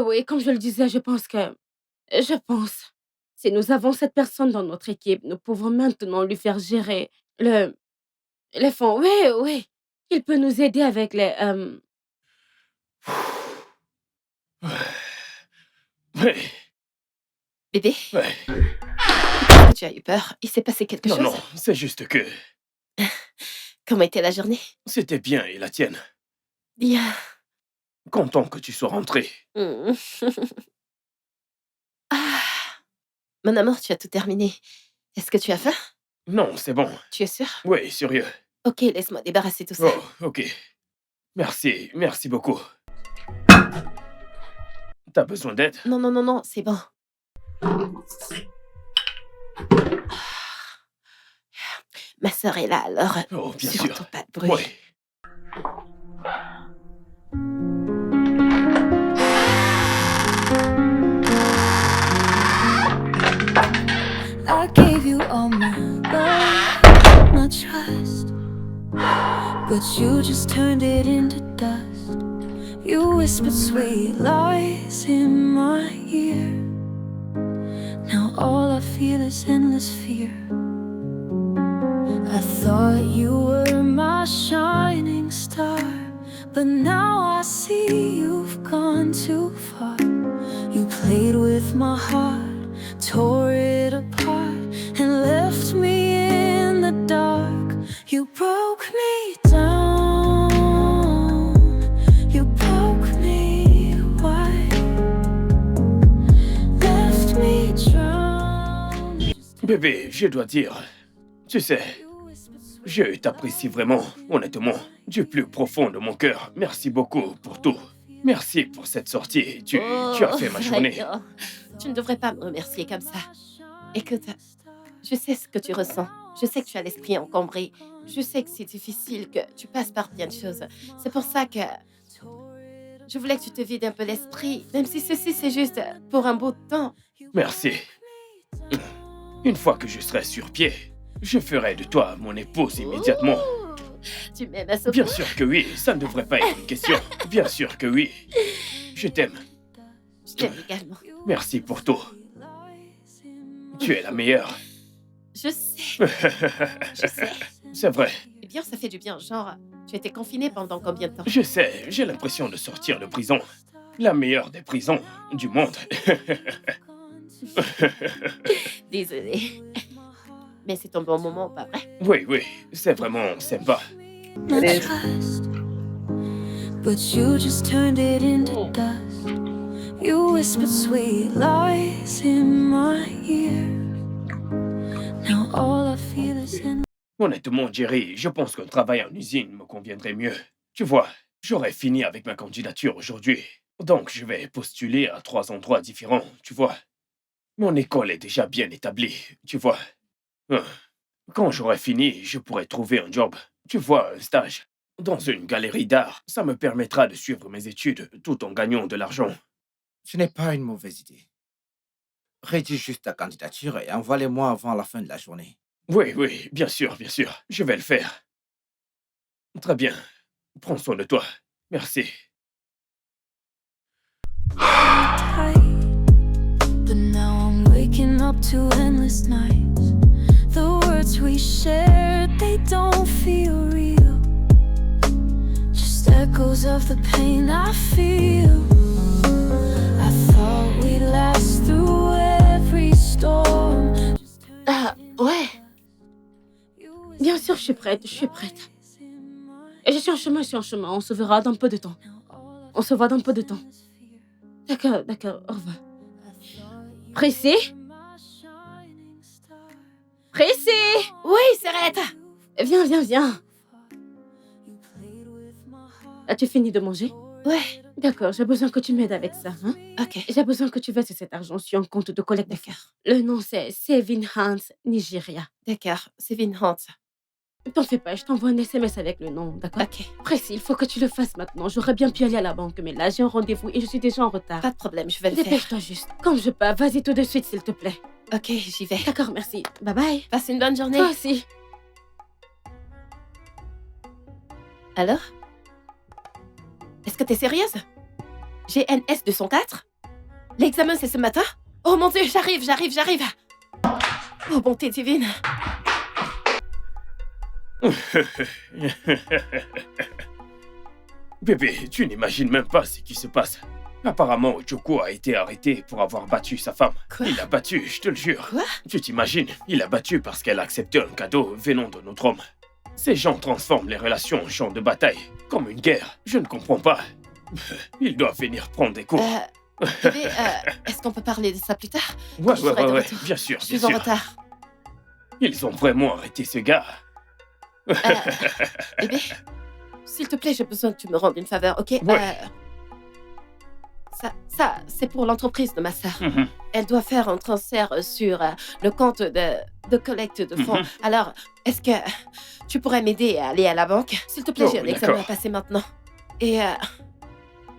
Oui, comme je le disais, je pense, si nous avons cette personne dans notre équipe, nous pouvons maintenant lui faire gérer les fonds. Oui, oui. Il peut nous aider avec les... Ouais, Bébé, ouais. tu as eu peur? Il s'est passé quelque Non, chose? non, c'est juste que Comment était la journée? c'était bien et la tienne. Bien. Content que tu sois rentré. Hmm. Ah, mon amour, tu as tout terminé. Est-ce que tu as faim? Non, c'est bon. Tu es sûr? Oui, sérieux. Ok, laisse-moi débarrasser tout ça. Oh, ok. Merci, merci beaucoup. T'as besoin d'aide? Non, non, non, non, c'est bon. Ma sœur est là, alors Oh, bien surtout sûr. pas de bruit. Oui. I gave you all my love, my trust, but you just turned it into dust. You whispered sweet lies in my ear. Now all I feel is endless fear. I thought you were my shining star, but now I see you've gone too far. You played with my heart, tore it apart, and left me in the dark. You broke me down, you broke me wide, left me drowned. Bébé, je dois dire, tu sais, je t'apprécie vraiment, honnêtement, du plus profond de mon cœur. Merci beaucoup pour tout. Merci pour cette sortie. Tu as fait ma journée. Oh, tu ne devrais pas me remercier comme ça. Écoute, je sais ce que tu ressens. Je sais que tu as l'esprit encombré. Je sais que c'est difficile, que tu passes par bien de choses. C'est pour ça que je voulais que tu te vides un peu l'esprit, même si ceci c'est juste pour un bout de temps. Merci. Une fois que je serai sur pied, je ferai de toi mon épouse immédiatement. Ouh, tu m'aimes à ce Bien point? sûr que oui, ça ne devrait pas être une question. Bien sûr que oui. Je t'aime. Je t'aime également. Merci pour tout. Tu es la meilleure. Je sais, je sais. C'est vrai. Eh bien, ça fait du bien. Genre, tu étais confiné pendant combien de temps? Je sais, j'ai l'impression de sortir de prison. La meilleure des prisons du monde. Désolée. Mais c'est un bon moment, pas vrai? Oui, oui, c'est vraiment sympa. Not trust, but you just turned it into dust. You whispered sweet lies in my ear. Now all I feel is in. Honnêtement, Jerry, je pense qu'un travail en usine me conviendrait mieux. Tu vois, j'aurais fini avec ma candidature aujourd'hui. Donc, je vais postuler à 3 endroits différents, tu vois. Mon école est déjà bien établie, tu vois. Quand j'aurai fini, je pourrai trouver un job. Tu vois, un stage. Dans une galerie d'art, ça me permettra de suivre mes études tout en gagnant de l'argent. Ce n'est pas une mauvaise idée. Rédige juste ta candidature et envoie-les-moi avant la fin de la journée. Oui, oui, bien sûr, je vais le faire. Très bien. Prends soin de toi. Merci. Tight, but now I'm waking up to endless nights. The words we shared, they don't feel real. Just echoes of the pain I feel. I thought we'd last through every storm. Ah, ouais. Bien sûr, je suis prête. Et je suis en chemin. On se verra dans peu de temps. On se voit dans peu de temps. D'accord, au revoir. Prissy? Prissy? Oui, Serrette! Viens. As-tu fini de manger? Ouais, D'accord, j'ai besoin que tu m'aides avec ça. Hein? ok. J'ai besoin que tu verses cet argent sur un compte de collecte de fonds. D'accord. Le nom, c'est Saving Hands Nigeria. D'accord, c'est Vinhant. T'en fais pas, je t'envoie un SMS avec le nom, d'accord? Ok, Pressy, il faut que tu le fasses maintenant. J'aurais bien pu aller à la banque, mais là, j'ai un rendez-vous et je suis déjà en retard. pas de problème, je vais le faire. Dépêche-toi juste. Comme je peux, vas-y tout de suite, s'il te plaît. Ok, j'y vais. D'accord, merci. Bye bye. Passe une bonne journée. Toi aussi. Alors? Est-ce que t'es sérieuse? GNS 204? L'examen, c'est ce matin? Oh mon Dieu, j'arrive. Oh, bonté divine. Bébé, tu n'imagines même pas ce qui se passe. Apparemment, Joko a été arrêté pour avoir battu sa femme. Quoi? Il l'a battu, je te le jure. Quoi? Tu t'imagines, il l'a battu parce qu'elle a accepté un cadeau venant de notre homme. Ces gens transforment les relations en champ de bataille, comme une guerre. Je ne comprends pas. Ils doivent venir prendre des cours. Bébé, est-ce qu'on peut parler de ça plus tard? Ouais, je serai de retour. bien sûr, Je bien suis en sûr. retard. Ils ont vraiment arrêté ce gars. Bébé, s'il te plaît, j'ai besoin que tu me rendes une faveur, ok? Ouais. Ça, c'est pour l'entreprise de ma sœur. Mhm. Elle doit faire un transfert sur le compte de collecte de fonds. Mhm. Alors, est-ce que tu pourrais m'aider à aller à la banque? S'il te plaît, Oh, j'ai un examen à d'accord. passer maintenant. Et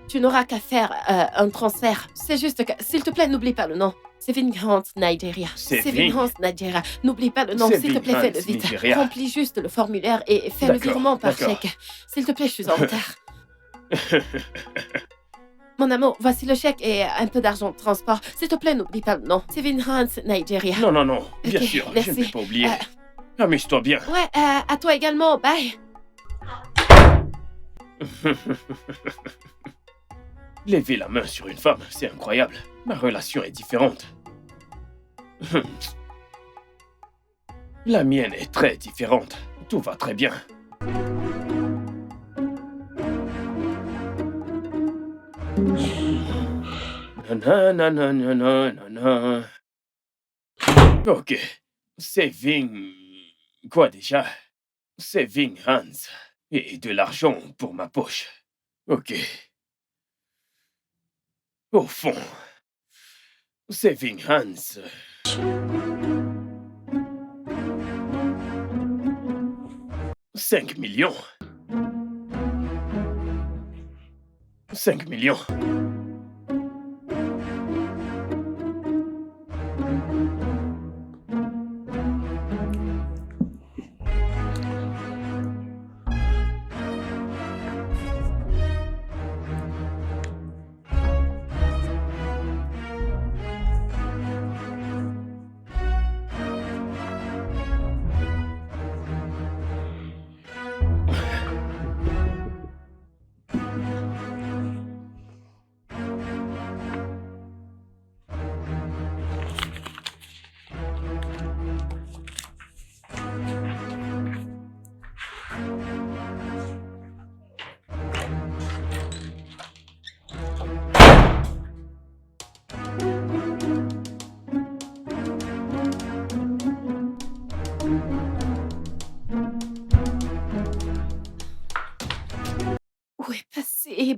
tu n'auras qu'à faire un transfert. C'est juste que, s'il te plaît, n'oublie pas le nom. C'est Vinhant Nigeria. C'est C'est Vinhant Nigeria. N'oublie pas le nom. C'est S'il te plaît, Vinhant fais-le vite. Nigeria. Remplis juste le formulaire et fais le D'accord, virement par d'accord. chèque. S'il te plaît, je suis en retard. Mon amour, voici le chèque et un peu d'argent de transport. S'il te plaît, n'oublie pas le nom. C'est Vinhant Nigeria. Non, bien Ok, sûr, je merci. ne vais pas oublier. Amuse-toi bien. Ouais, à toi également. Bye. Lever la main sur une femme, c'est incroyable. Ma relation est différente. La mienne est très différente. Tout va très bien. Nanana. Ok. Saving... Quoi déjà? Saving Hands. Et de l'argent pour ma poche. Ok. Au fond. Saving Hands. $5 millions. 5 millions.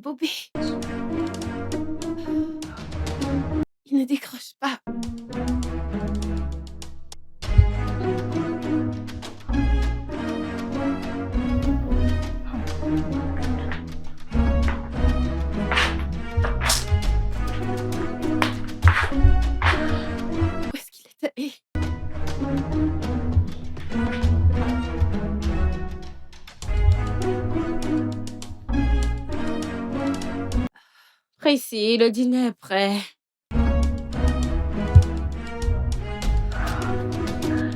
Bobby. Il ne décroche pas. Où est-ce qu'il est allé? Précis, le dîner est prêt.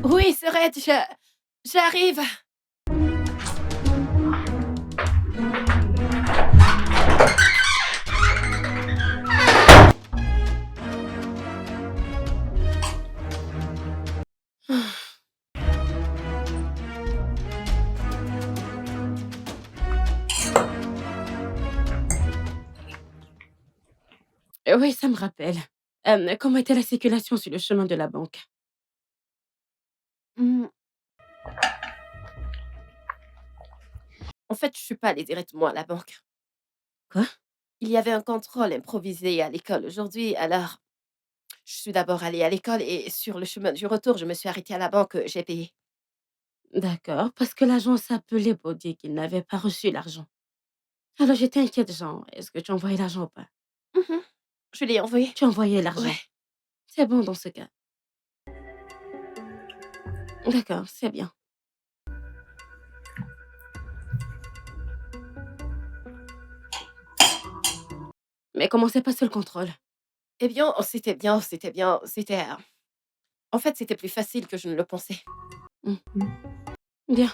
Oui, Sorette, j'arrive. Oui, ça me rappelle. Comment était la circulation sur le chemin de la banque? Hmm. En fait, je suis pas allée directement à la banque. Quoi? Il y avait un contrôle improvisé à l'école aujourd'hui, alors je suis d'abord allée à l'école et sur le chemin du retour, je me suis arrêtée à la banque, j'ai payé. D'accord, parce que l'agent s'appelait pour dire qu'il n'avait pas reçu l'argent. Alors j'étais inquiète, genre, est-ce que tu as envoyé l'argent ou pas? Mhm. Je l'ai envoyé. Tu as envoyé l'argent. Ouais. C'est bon dans ce cas. D'accord, c'est bien. Mais comment s'est passé le contrôle? Eh bien, c'était bien, c'était bien, c'était... En fait, c'était plus facile que je ne le pensais. Bien.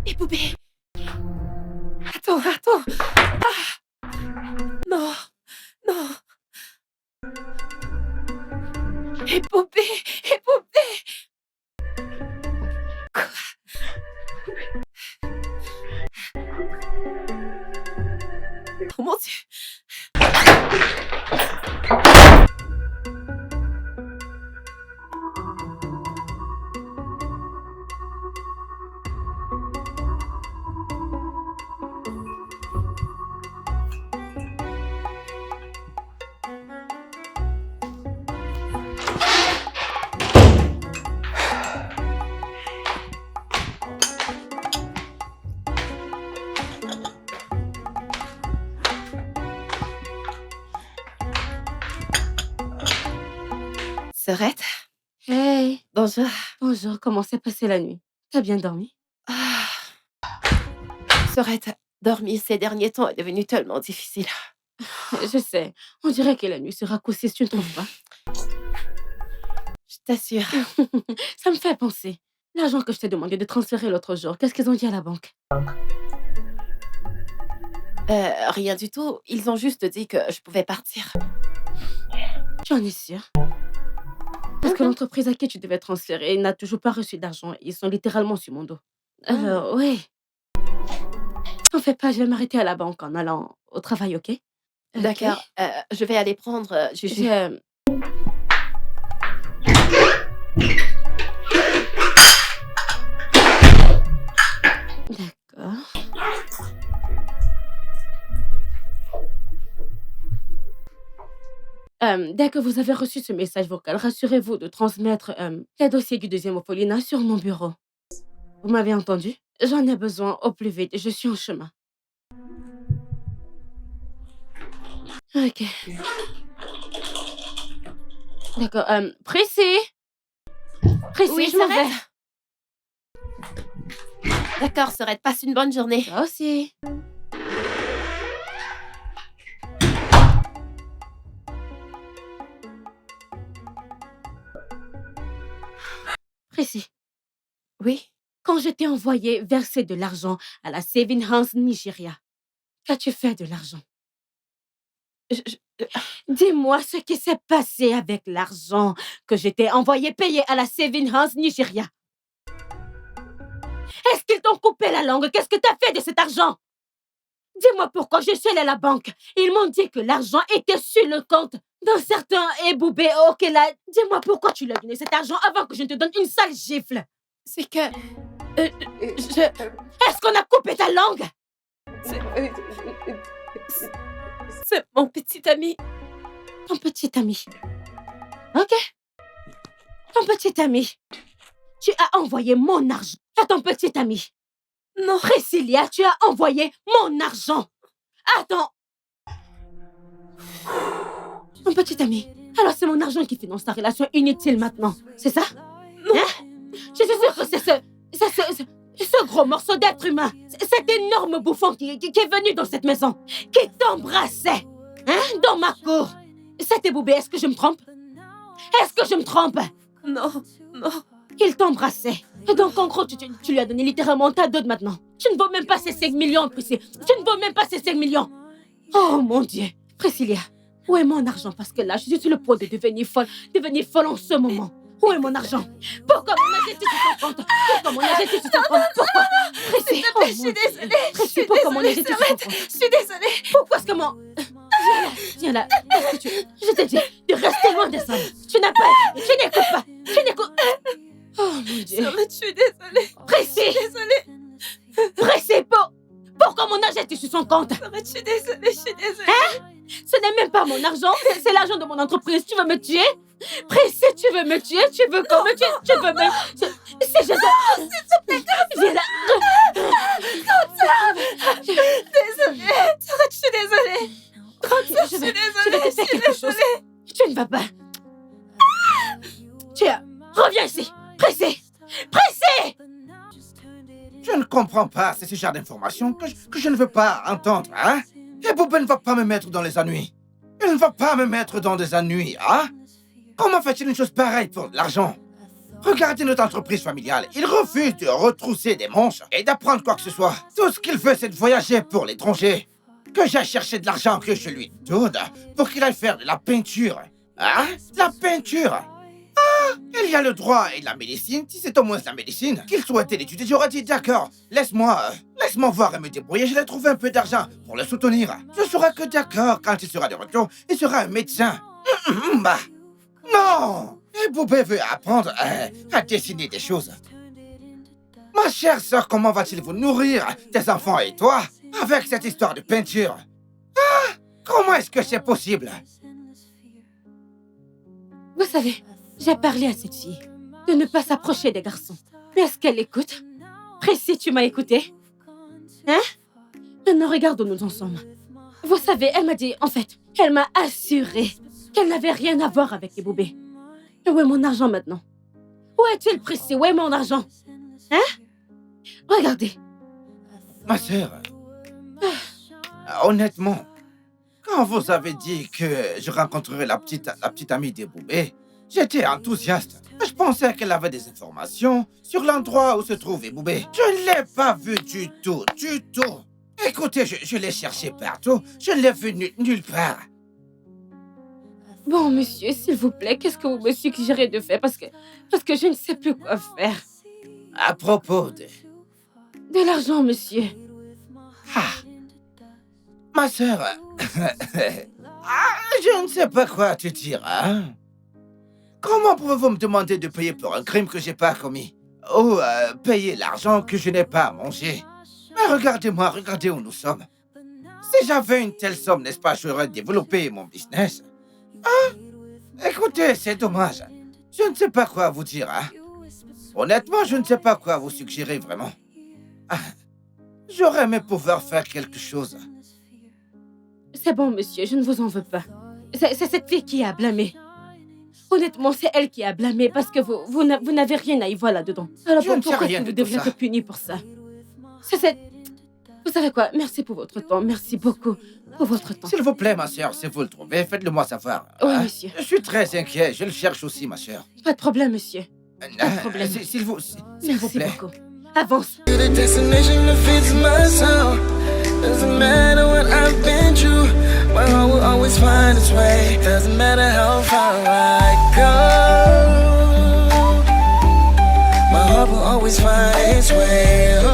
Et poupée! Attends, attends! Ah! Non, non! Épopée! Épopée! Quoi? Oh mon Dieu! Sorette? Hey, Bonjour. bonjour, comment s'est passée la nuit? T'as bien dormi? Ah. Sorette, dormir ces derniers temps est devenu tellement difficile. Je sais, on dirait que la nuit sera raccourcie, tu ne trouves pas? Je t'assure. Ça me fait penser. L'argent que je t'ai demandé de transférer l'autre jour, qu'est-ce qu'ils ont dit à la banque? Rien du tout. Ils ont juste dit que je pouvais partir. Tu en es sûre? Parce que l'entreprise à qui tu devais transférer n'a toujours pas reçu d'argent. Ils sont littéralement sur mon dos. Alors, oui. T'en fais pas, je vais m'arrêter à la banque en allant au travail, ok? D'accord. Je vais aller prendre Juju. Je- D'accord. Dès que vous avez reçu ce message vocal, rassurez-vous de transmettre les dossiers du deuxième orphelinat sur mon bureau. Vous m'avez entendu? J'en ai besoin au plus vite. Je suis en chemin. Ok. D'accord. Précis? Précis, Oui, je m'en Sarah? vais. D'accord, Sorette, passe une bonne journée. Toi aussi. Précis. Oui. Quand je t'ai envoyé verser de l'argent à la Saving Hands Nigeria, qu'as-tu fait de l'argent? Dis-moi ce qui s'est passé avec l'argent que je t'ai envoyé payer à la Saving Hands Nigeria. Est-ce qu'ils t'ont coupé la langue? Qu'est-ce que t'as fait de cet argent? Dis-moi pourquoi je suis allée à la banque. Ils m'ont dit que l'argent était sur le compte d'un certain Eboubé Okela. Dis-moi pourquoi tu lui as donné cet argent avant que je ne te donne une sale gifle. C'est que... Est-ce qu'on a coupé ta langue? C'est mon petit ami. Ton petit ami. Ok. Ton petit ami. Tu as envoyé mon argent à ton petit ami. Non. Priscilla, tu as envoyé mon argent. Attends. Mon petit ami. Alors c'est mon argent qui finance ta relation inutile maintenant. C'est ça? Non. Hein? Je suis sûre que c'est ce gros morceau d'être humain. Cet énorme bouffon qui est venu dans cette maison. Qui t'embrassait. Hein? Dans ma cour. C'était Boubé, est-ce que je me trompe? Est-ce que je me trompe? Non. Il t'embrassait. Et donc, en gros, tu lui as donné littéralement ta dot maintenant. Tu ne vaux même pas ces 5 millions, Priscilla. Tu ne vaux même pas ces 5 millions. Oh, mon Dieu. Priscilla, où est mon argent? Parce que là, je suis sur le point de devenir folle en ce moment. Où est mon argent? Pourquoi mon argent est sur son compte? Pourquoi mon argent est sur son compte? Pourquoi? Priscilla, Je suis désolée. Priscilla, pourquoi mon argent est sur son compte? Je suis désolée. Pourquoi est-ce que mon... Viens là. Est-ce que je t'ai dit de rester loin des hommes. Tu n'as pas... Tu n'écoutes pas. Tu n'écoutes... Oh mon Dieu. Je suis désolée. Précis. Désolée. Précis. Pourquoi mon argent est sur son compte? Je suis désolée. Hein? Ce n'est même pas mon argent. C'est l'argent de mon entreprise. Tu veux me tuer? Précis, tu veux me tuer? Tu veux qu'on me tue? Tu veux me... C'est juste... S'il te plaît. Viens là. Désolée. Je suis désolée. Tranquille, je vais te faire quelque chose. Tu ne vas pas. Reviens ici. Précis. Je ne comprends pas, c'est ce genre d'informations que je ne veux pas entendre, hein? Et Boubé ne va pas me mettre dans les ennuis. Il ne va pas me mettre dans des ennuis, hein? Comment fait-il une chose pareille pour de l'argent? Regardez notre entreprise familiale. Il refuse de retrousser des manches et d'apprendre quoi que ce soit. Tout ce qu'il veut, c'est de voyager pour l'étranger. Que j'aille chercher de l'argent que je lui donne pour qu'il aille faire de la peinture. Hein? De la peinture? Ah, il y a le droit et la médecine. Si c'est au moins la médecine qu'il souhaitait l'étudier, j'aurais dit d'accord. Laisse-moi voir et me débrouiller. Je vais trouver un peu d'argent pour le soutenir. Je serai que d'accord quand il sera de retour. Il sera un médecin. Bah, non. Et Boubé veut apprendre à dessiner des choses. Ma chère sœur, comment va-t-il vous nourrir, tes enfants et toi, avec cette histoire de peinture? Ah, comment est-ce que c'est possible? Vous savez, j'ai parlé à cette fille de ne pas s'approcher des garçons. Mais est-ce qu'elle écoute? Précis, tu m'as écouté? Hein? Maintenant, regarde où nous en sommes. Vous savez, elle m'a dit, en fait, elle m'a assuré qu'elle n'avait rien à voir avec les Boubés. Et où est mon argent maintenant? Où est-il, Précis? Où est mon argent? Hein? Regardez. Ma sœur, honnêtement, quand vous avez dit que je rencontrerais la petite amie des Boubés, j'étais enthousiaste. Je pensais qu'elle avait des informations sur l'endroit où se trouve Boubé. Je ne l'ai pas vu du tout. Écoutez, je l'ai cherché partout. Je ne l'ai vu nulle part. Bon, monsieur, s'il vous plaît, qu'est-ce que vous me suggérez de faire? Parce que je ne sais plus quoi faire. À propos de... De l'argent, monsieur. Ah, ma sœur, je ne sais pas quoi te dire, hein? Comment pouvez-vous me demander de payer pour un crime que j'ai pas commis? Ou payer l'argent que je n'ai pas mangé? Mais regardez-moi, regardez où nous sommes. Si j'avais une telle somme, n'est-ce pas, j'aurais développé mon business. Hein? Écoutez, c'est dommage. Je ne sais pas quoi vous dire, hein? Honnêtement, je ne sais pas quoi vous suggérer vraiment. Ah, j'aurais aimé pouvoir faire quelque chose. C'est bon, monsieur, je ne vous en veux pas. C'est cette fille qui a blâmé. Honnêtement, c'est elle qui a blâmé parce que vous n'avez rien à y voir là-dedans. Alors Je ne sais pourquoi rien vous de devriez tout ça. être puni pour ça? C'est... Vous savez quoi? Merci pour votre temps. Merci beaucoup pour votre temps. S'il vous plaît, ma sœur, si vous le trouvez, faites-le moi savoir. Oui, Hein? monsieur. Je suis très inquiet, je le cherche aussi, ma sœur. Pas de problème, monsieur. Pas de problème. S'il vous Merci plaît. beaucoup. Avance. To the destination that fits my soul. Doesn't matter what I've been through, my heart will always find its way. Doesn't matter how far I go, my heart will always find its way. Oh,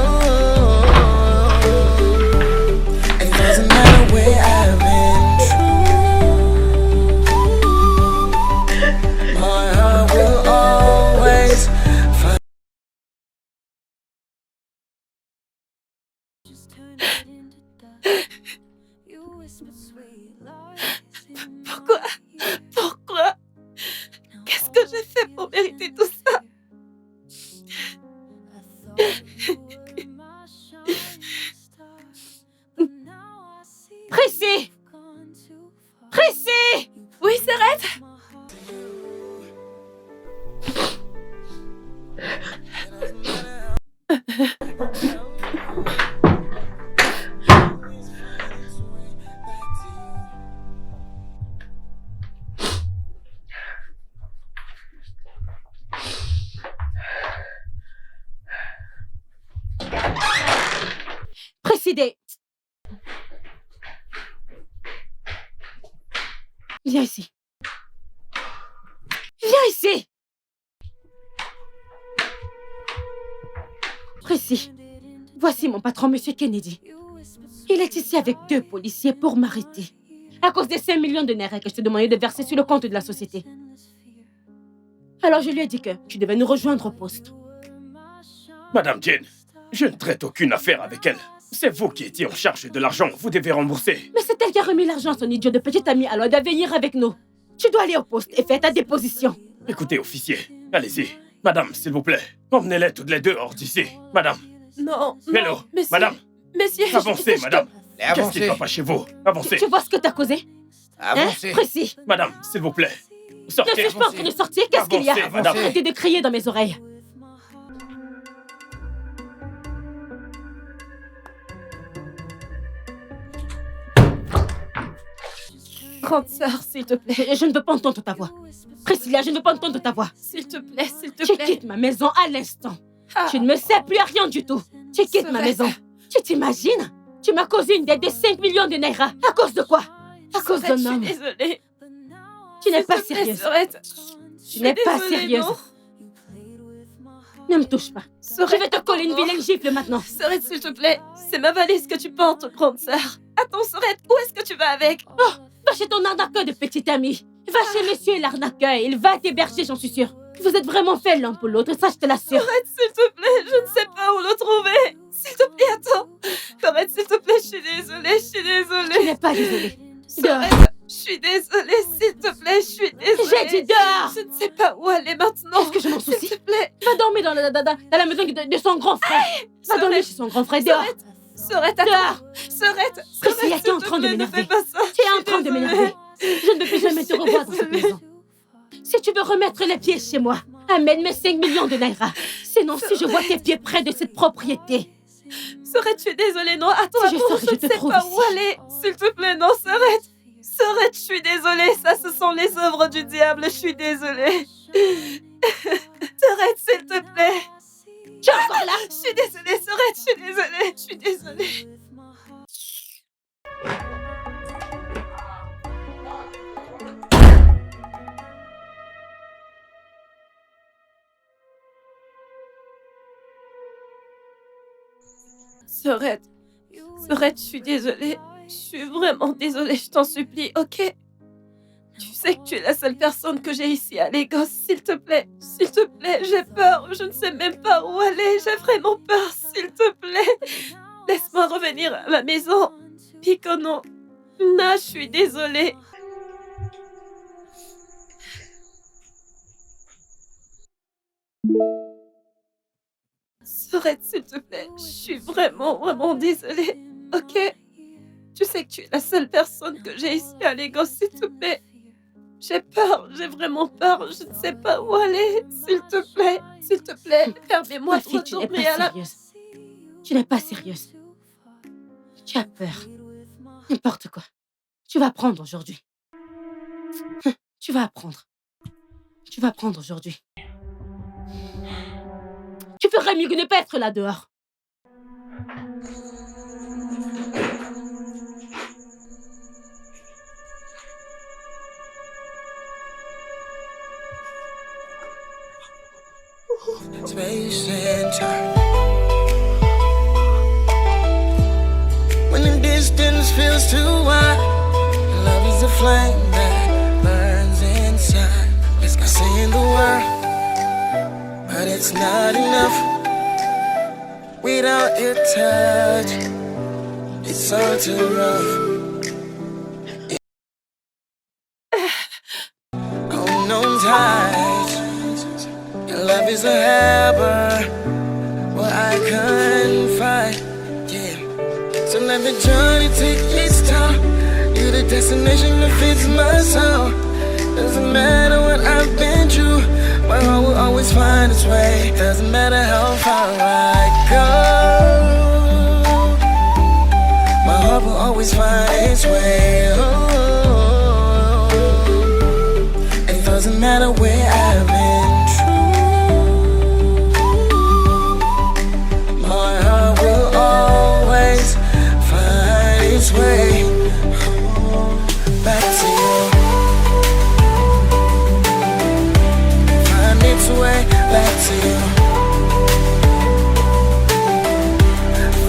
it doesn't matter where I've been through, my heart will always find. Pourquoi? Pourquoi? Qu'est-ce que j'ai fait pour mériter tout ça? Prissy! Prissy! Oui, Serette? Précédé. Viens ici. Viens ici. Précis. Voici mon patron, Monsieur Kennedy. Il est ici avec 2 policiers pour m'arrêter. À cause des 5 millions de naira que je te demandais de verser sur le compte de la société. Alors je lui ai dit que tu devais nous rejoindre au poste. Madame Jane, je ne traite aucune affaire avec elle. C'est vous qui étiez en charge de l'argent, vous devez rembourser. Mais c'est elle qui a remis l'argent à son idiot de petit ami, alors elle doit venir avec nous. Tu dois aller au poste et faire ta déposition. Écoutez, officier, allez-y. Madame, s'il vous plaît, emmenez-les toutes les deux hors d'ici. Madame, Non, hello, non, monsieur. madame, Monsieur, avancez, madame. Qu'est-ce qui Avancez, ne va pas chez vous? Avancez. Tu vois ce que t'as causé? avancez. Précis. Madame, s'il vous plaît, Ne sortez. suis-je pas en train de sortir? Qu'est-ce qu'il y a? Avancez, madame. Arrêtez de crier dans mes oreilles. Grande sœur, s'il te plaît. Je ne veux pas entendre ta voix. Priscilla, je ne veux pas entendre ta voix. S'il te plaît, s'il te Tu plaît. quittes ma maison à l'instant. Ah, Tu ne me sers plus à rien du tout. Tu quittes ma Serette. maison. Tu t'imagines? Tu m'as causé une dette de 5 millions de naira. À cause de quoi? À cause Serette, d'un homme. Je suis désolée. Tu n'es S'il pas te plaît, sérieuse. Serette. Tu n'es pas désolée, sérieuse. non. Ne me touche pas. Je Serette, vais te coller une attends. vilaine gifle maintenant. Serette, s'il te plaît. C'est ma valise que tu portes, grande sœur. Attends, Serette, où est-ce que tu vas avec? Va chez ton arnaqueur de petit ami. Va chez monsieur l'arnaqueur. Il va t'héberger, j'en suis sûre. Vous êtes vraiment faits l'un pour l'autre, ça je te l'assure. Serette, s'il te plaît, je ne sais pas où le trouver. S'il te plaît, attends. Serette, s'il te plaît, je suis désolée, je suis Tu désolée. n'es pas désolée. Dehors. Serette, je suis désolée, s'il te plaît, je suis désolée. J'ai dit dehors. Je ne sais pas où aller maintenant. Est-ce que je m'en S'il soucie? te plaît. Va dormir dans la maison de son grand frère. Va dormir Serette, chez son grand frère. Dehors. Serette, attends. Dehors. Serette, Priscilla, Serette, tu es en s'il te train de plaît, ne m'énerver. fais pas ça. Tu es en train de m'énerver. Je ne veux plus jamais te revoir dans cette désolée. maison. Si tu veux remettre les pieds chez moi, amène mes 5 millions de naira. Sinon, si je vois tes pieds près de cette propriété, Serette, je suis désolée, non. Attends, Si je attends, sors, je je ne te sais trouve pas ici. où aller. S'il te plaît, non, Serette. Serette, je suis désolée. Ça, ce sont les œuvres du diable. Je suis désolée. Serette, s'il te plaît. tu es encore là. Je suis désolée, Serette, je suis désolée. Je suis désolée. Serette, Serette, je suis désolée. Je suis vraiment désolée, je t'en supplie, ok? Tu sais que tu es la seule personne que j'ai ici à Lagos, s'il te plaît, j'ai peur, je ne sais même pas où aller, j'ai vraiment peur, s'il te plaît. Laisse-moi revenir à la maison. Picono, je suis désolée. Serette, s'il te plaît, je suis vraiment désolée, ok? Tu sais que tu es la seule personne que j'ai ici à Lagos, s'il te plaît. J'ai peur, j'ai vraiment peur, je ne sais pas où aller. S'il te plaît, permets-moi Ma de fille, tu n'es retourner pas à la... sérieuse. Tu n'es pas sérieuse. Tu as peur. N'importe quoi. Tu vas apprendre aujourd'hui. Tu vas apprendre. Tu vas apprendre aujourd'hui. Tu ferais mieux que de ne pas être là dehors. Space and time. When the distance feels too wide, love is a flame that burns inside. It's got saying the word, but it's not enough. Without your touch, it's all too rough. Unknown tides. Your love is a harbor where I couldn't fight. Yeah. So let the journey take its toll. You're the destination that fits my soul. Doesn't matter what I've been through, my heart will always find its way. Doesn't matter how far I go, my heart will always find its way. Oh, it doesn't matter where I've been. Always find its way back to you. Find its way back to you.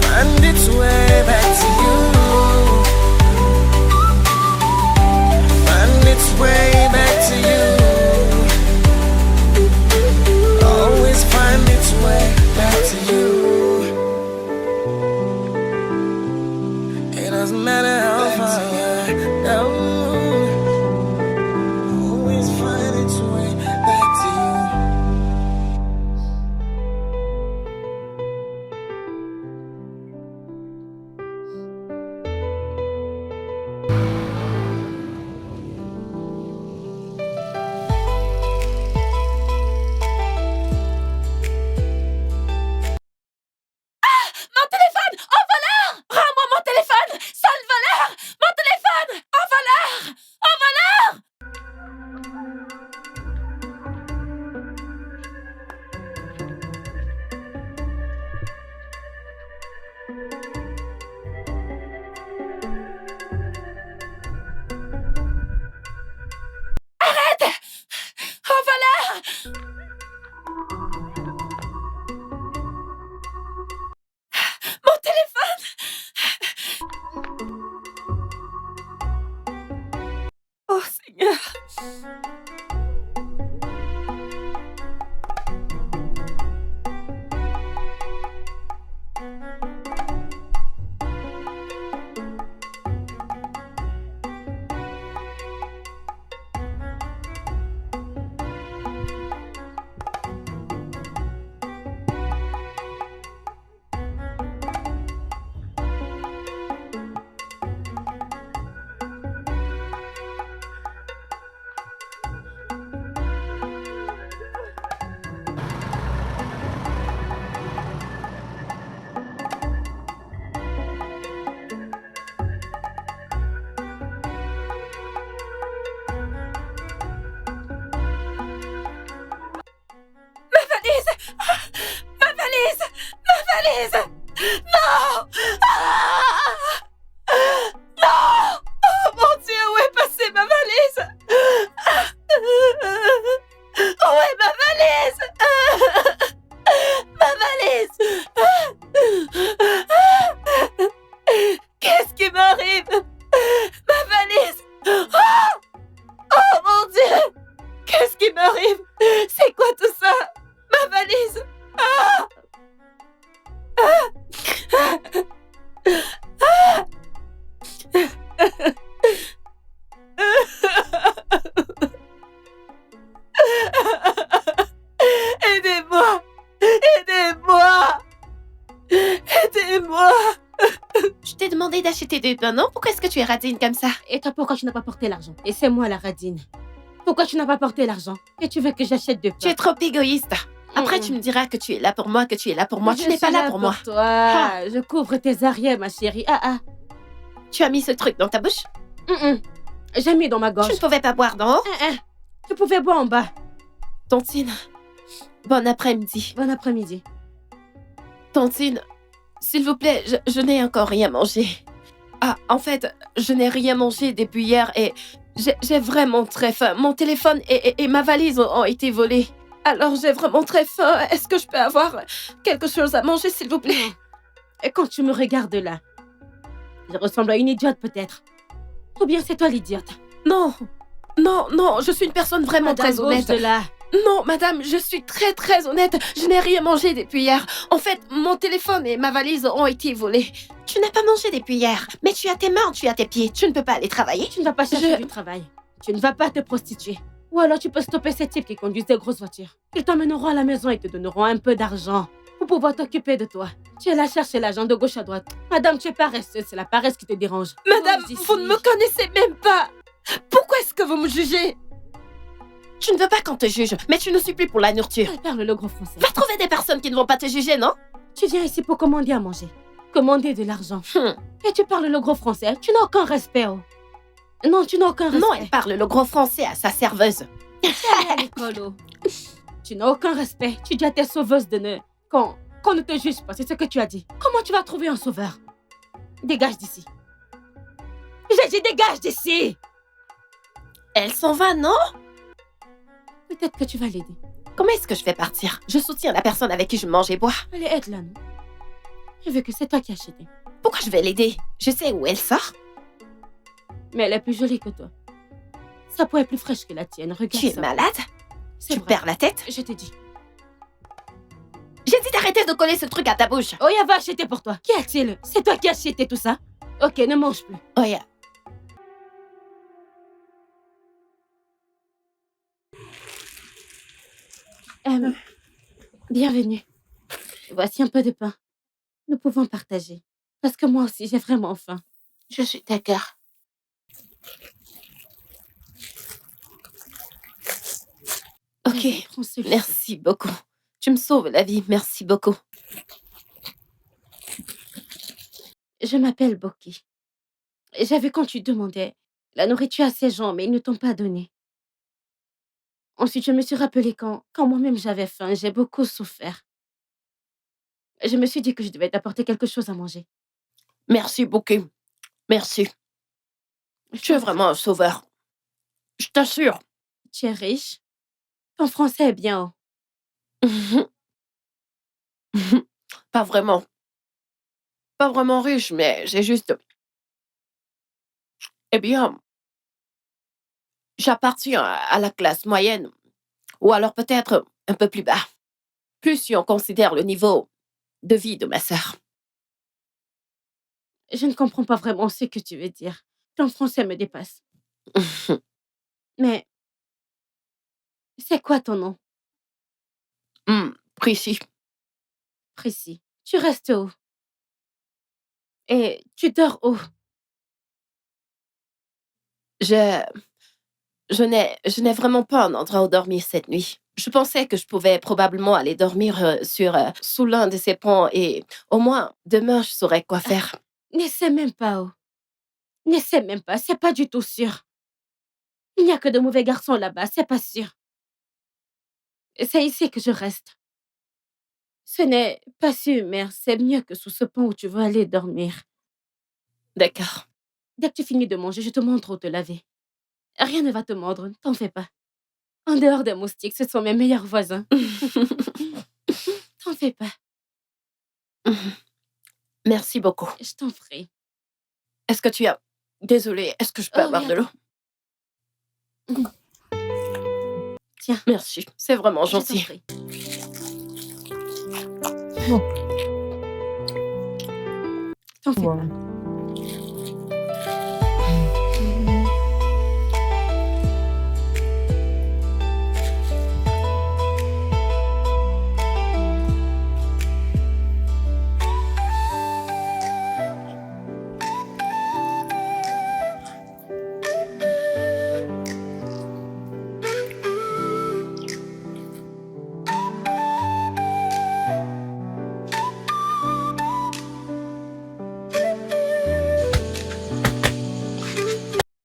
Find its way back to you. Find its way back to you. Always find its way back to you. Doesn't matter how far I go, always find its way back to you. Mon téléphone! Au voleur! Rends-moi mon téléphone! Sale voleur! Mon téléphone! Au voleur! Au voleur! Arrête! Au voleur! Mon téléphone! Oh Seigneur! valise! Non! Ah! Non! Oh mon Dieu, où est passée ma valise? Où est ma valise? Ma valise! Qu'est-ce qui m'arrive? Ma valise! Oh! Oh mon Dieu! Qu'est-ce qui m'arrive? C'est quoi tout ça? Ma valise! Ah! Ah! Ah! Aidez-moi! Aidez-moi! Aidez-moi! Je t'ai demandé d'acheter des bananes. Pourquoi est-ce que tu es radine comme ça? Et toi, pourquoi tu n'as pas porté l'argent? Et c'est moi la radine. Pourquoi tu n'as pas porté l'argent? Et tu veux que j'achète de pain? Tu es trop égoïste. Après, tu me diras que tu es là pour moi, que tu es là pour moi. Tu Je n'es pas suis là pour moi. toi. Je couvre tes arrières, ma chérie. Tu as mis ce truc dans ta bouche? J'ai mis dans ma gorge. Tu ne pouvais pas boire d'en haut? Tu pouvais boire en bas. Tontine, bon après-midi. Bon après-midi. Tontine, s'il vous plaît, je n'ai encore rien mangé. Ah, en fait, je n'ai rien mangé depuis hier et j'ai vraiment très faim. Mon téléphone et ma valise ont été volés. Alors j'ai vraiment très faim. Est-ce que je peux avoir quelque chose à manger, s'il vous plaît? Et quand tu me regardes là, je ressemble à une idiote peut-être. Ou bien c'est toi l'idiote. Non, je suis une personne vraiment Madame, très honnête. bouge de là. Non, madame, je suis très très honnête. Je n'ai rien mangé depuis hier. En fait, mon téléphone et ma valise ont été volés. Tu n'as pas mangé depuis hier, mais tu as tes mains, tu as tes pieds. Tu ne peux pas aller travailler. Tu ne vas pas chercher du travail. Tu ne vas pas te prostituer. Ou alors tu peux stopper ces types qui conduisent des grosses voitures. Ils t'emmèneront à la maison et te donneront un peu d'argent pour pouvoir t'occuper de toi. Tu es là chercher l'argent de gauche à droite. Madame, tu es paresseuse, c'est la paresse qui te dérange. Madame, Bouge d'ici. vous ne me connaissez même pas. Pourquoi est-ce que vous me jugez? Tu ne veux pas qu'on te juge, mais tu ne suis plus pour la nourriture. Elle parle le gros français. Va trouver des personnes qui ne vont pas te juger, non? Tu viens ici pour commander à manger. Commander de l'argent. Hum. Et tu parles le gros français. Tu n'as aucun respect, oh. Non, tu n'as aucun respect. Non, elle parle le gros français à sa serveuse. Allez à l'école, oh. Tu n'as aucun respect. Tu dis à tes sauveuses de ne... Qu'on ne te juge pas, c'est ce que tu as dit. Comment tu vas trouver un sauveur? Dégage d'ici. J'ai dit dégage d'ici. Elle s'en va, non? Peut-être que tu vas l'aider. Comment est-ce que je vais partir? Je soutiens la personne avec qui je mange et bois. Allez, aide-la, non? Je veux que c'est toi qui as acheté. Pourquoi je vais l'aider? Je sais où elle sort. Mais elle est plus jolie que toi. Sa peau est plus fraîche que la tienne. Regarde Tu es ça. malade? C'est Tu vrai. perds la tête? Je t'ai dit. J'ai dit d'arrêter de coller ce truc à ta bouche. Oya va acheter pour toi. Qu'y a-t-il? C'est toi qui as acheté tout ça? Ok, ne mange plus. Oh, yeah. Bienvenue. Voici un peu de pain. Nous pouvons partager. Parce que moi aussi, j'ai vraiment faim. Je suis d'accord. Ok, Vas-y, prends celui-ci. merci beaucoup. Tu me sauves la vie, merci beaucoup. Je m'appelle Boki. J'ai vu quand tu demandais la nourriture à ces gens, mais ils ne t'ont pas donné. Ensuite, je me suis rappelé quand moi-même j'avais faim, j'ai beaucoup souffert. Je me suis dit que je devais t'apporter quelque chose à manger. Merci beaucoup. Merci. Tu es vraiment un sauveur. Je t'assure. Tu es riche. Ton français est bien haut. Pas vraiment. Pas vraiment riche, mais j'ai juste... Eh bien, j'appartiens à la classe moyenne. Ou alors peut-être un peu plus bas. Plus si on considère le niveau de vie de ma sœur. Je ne comprends pas vraiment ce que tu veux dire. Ton français me dépasse. Mais c'est quoi ton nom? Précis. Précis. Tu restes où? Et tu dors où? Je n'ai vraiment pas un endroit où dormir cette nuit. Je pensais que je pouvais probablement aller dormir sous l'un de ces ponts et au moins demain je saurais quoi faire. N'essaie même pas où. N'essaie même pas, c'est pas du tout sûr. Il n'y a que de mauvais garçons là-bas, c'est pas sûr. C'est ici que je reste. Ce n'est pas sûr, mère, c'est mieux que sous ce pont où tu veux aller dormir. D'accord. Dès que tu finis de manger, je te montre où te laver. Rien ne va te mordre, ne t'en fais pas. En dehors des moustiques, ce sont mes meilleurs voisins. T'en fais pas, Merci beaucoup. je t'en prie. Est-ce que tu as... Désolée, est-ce que je peux Oh, avoir oui, de l'eau? Tiens. Merci, c'est vraiment Je t'en gentil. prie. T'en fais pas.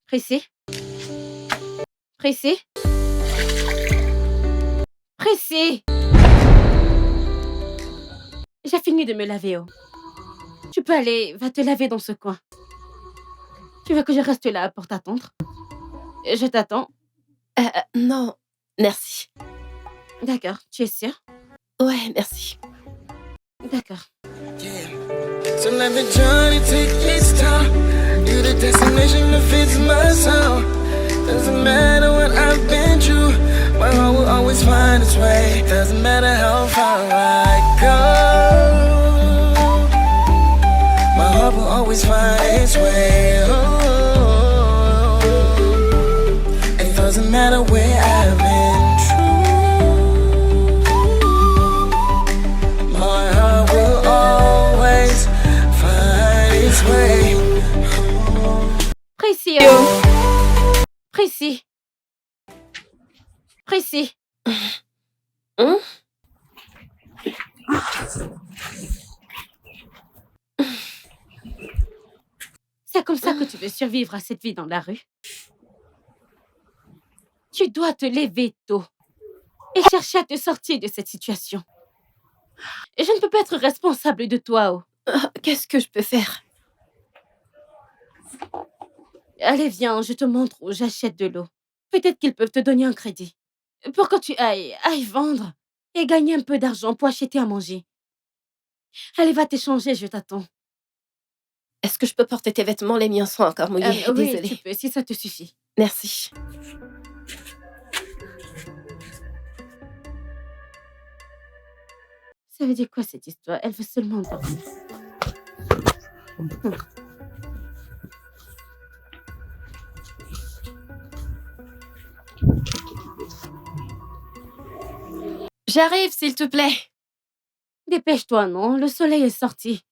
Prissy? Prissy? Prissy? J'ai fini de me laver, oh. Tu peux aller, va te laver dans ce coin. Tu veux que je reste là pour t'attendre? Je t'attends. Non, merci. D'accord, tu es sûre? Ouais, merci. D'accord. Yeah. So let the journey take its time. You're the destination that fits my soul. Doesn't matter what I've been through, my heart will always find its way. Doesn't matter how far I go, my heart will always find its way. Oh, it doesn't matter where I've been through, my heart will always find its way. Prissy, oh. Prissy. Prissy. C'est comme ça que tu veux survivre à cette vie dans la rue? Tu dois te lever tôt et chercher à te sortir de cette situation. Et je ne peux pas être responsable de toi, oh. Qu'est-ce que je peux faire? Allez, viens, je te montre où j'achète de l'eau. Peut-être qu'ils peuvent te donner un crédit. Pour que tu ailles vendre et gagner un peu d'argent pour acheter à manger. Allez, va t'échanger, je t'attends. Est-ce que je peux porter tes vêtements? Les miens sont encore mouillés. Oui, Désolée. tu peux, si ça te suffit. Merci. Ça veut dire quoi cette histoire? Elle veut seulement dormir. J'arrive, s'il te plaît. Dépêche-toi, non? Le soleil est sorti.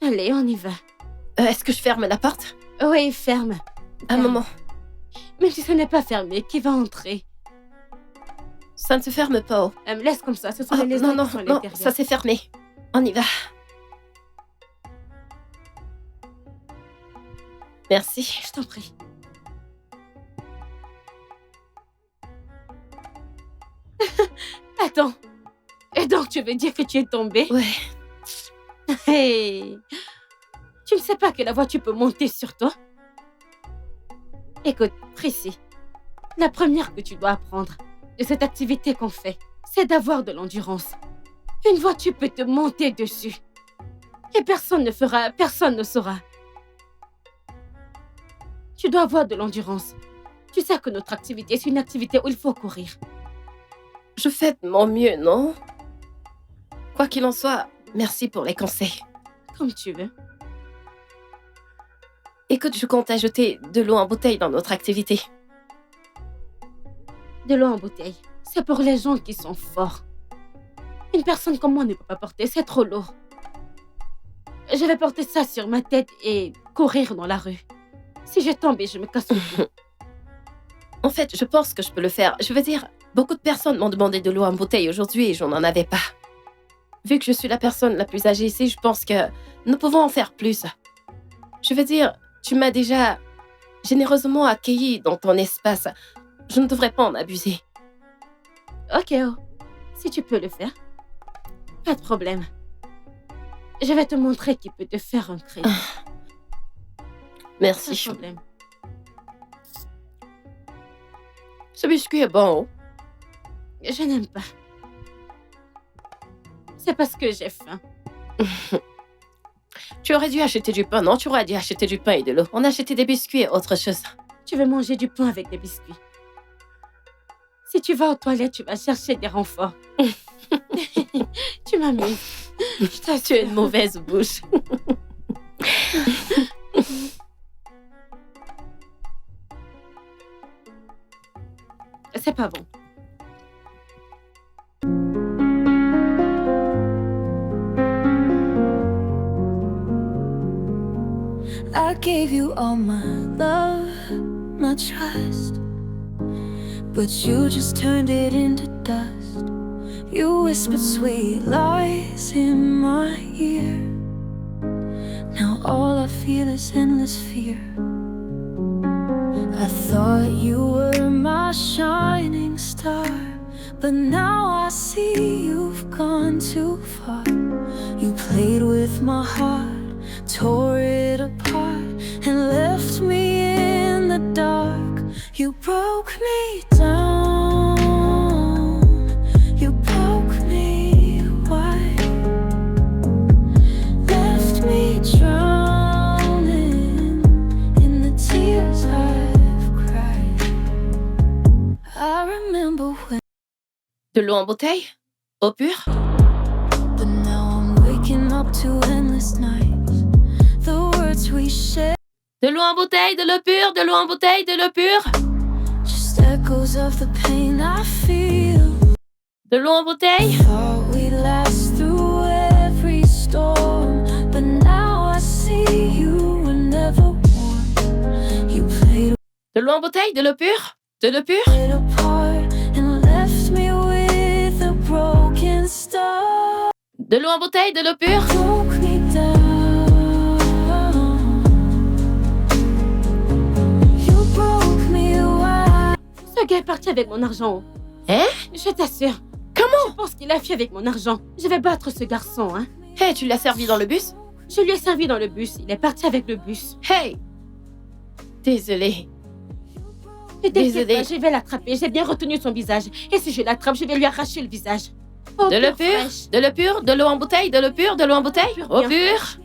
Allez, on y va. Est-ce que je ferme la porte? Oui, ferme. Un moment. Même si ce n'est pas fermé, qui va entrer? Ça ne se ferme pas. Oh. Laisse comme ça, ce sont Oh, les non, lézards non, qui sont non, derrière. ça s'est fermé. On y va. Merci. Je t'en prie. Attends. Et donc, tu veux dire que tu es tombée? Ouais. Hey. Tu ne sais pas que la voiture peut monter sur toi? Écoute, Prissy, la première que tu dois apprendre de cette activité qu'on fait, c'est d'avoir de l'endurance. Une voiture peut te monter dessus. Et personne ne saura. Tu dois avoir de l'endurance. Tu sais que notre activité, c'est une activité où il faut courir. Je fais de mon mieux, non? Quoi qu'il en soit, merci pour les conseils. Comme tu veux. Écoute, je compte ajouter de l'eau en bouteille dans notre activité. De l'eau en bouteille, c'est pour les gens qui sont forts. Une personne comme moi ne peut pas porter, c'est trop lourd. Je vais porter ça sur ma tête et courir dans la rue. Si je tombe et je me casse le cou. En fait, je pense que je peux le faire. Je veux dire, beaucoup de personnes m'ont demandé de l'eau en bouteille aujourd'hui et je n'en avais pas. Vu que je suis la personne la plus âgée ici, je pense que nous pouvons en faire plus. Je veux dire, tu m'as déjà généreusement accueilli dans ton espace. Je ne devrais pas en abuser. Ok, oh. Si tu peux le faire, pas de problème. Je vais te montrer qui peut te faire un crédit. Pas Merci. de problème. Ce biscuit est bon. Je n'aime pas. C'est parce que j'ai faim. Tu aurais dû acheter du pain, non? Tu aurais dû acheter du pain et de l'eau. On a acheté des biscuits et autre chose. Tu veux manger du pain avec des biscuits. Si tu vas aux toilettes, tu vas chercher des renforts. Tu m'amuses. Tu as une mauvaise bouche. C'est pas bon. I gave gave you all my love, my trust, but you just turned it into dust. You whispered sweet lies in my ear. Now all I feel is endless fear. I thought you were my shining star, but now I see you've gone too far. You played with my heart, tore it apart, and left me in the dark. You broke me down, you broke me wide, left me drowning in the tears I've cried. I remember when, De l'eau en bouteille? Eau pure? but now I'm waking up to endless nights. The words we shared, De l'eau en bouteille, de l'eau pure, de l'eau en bouteille, de l'eau pure. just echoes of the pain I feel. De l'eau en bouteille. Thought we'd last through every storm, but now I see you were never warm. You played De l'eau en bouteille, de l'eau pure, de l'eau pure. it apart and left me with a broken star. De l'eau en bouteille, de l'eau pure. Broke me down. You broke me wide. Ce gars est parti avec mon argent. Hein? Je t'assure. Comment? Je pense qu'il a fui avec mon argent. Je vais battre ce garçon, hein. Hey, tu l'as servi dans le bus? Je lui ai servi dans le bus. Il est parti avec le bus. Hey! Désolée. Ne t'inquiète Désolée. pas, je vais l'attraper. J'ai bien retenu son visage. Et si je l'attrape, je vais lui arracher le visage. Eau De l'eau pure pure, fraîche. de l'eau pure, de l'eau en bouteille, de l'eau pure, de l'eau en bouteille. Pure, Eau bien pure.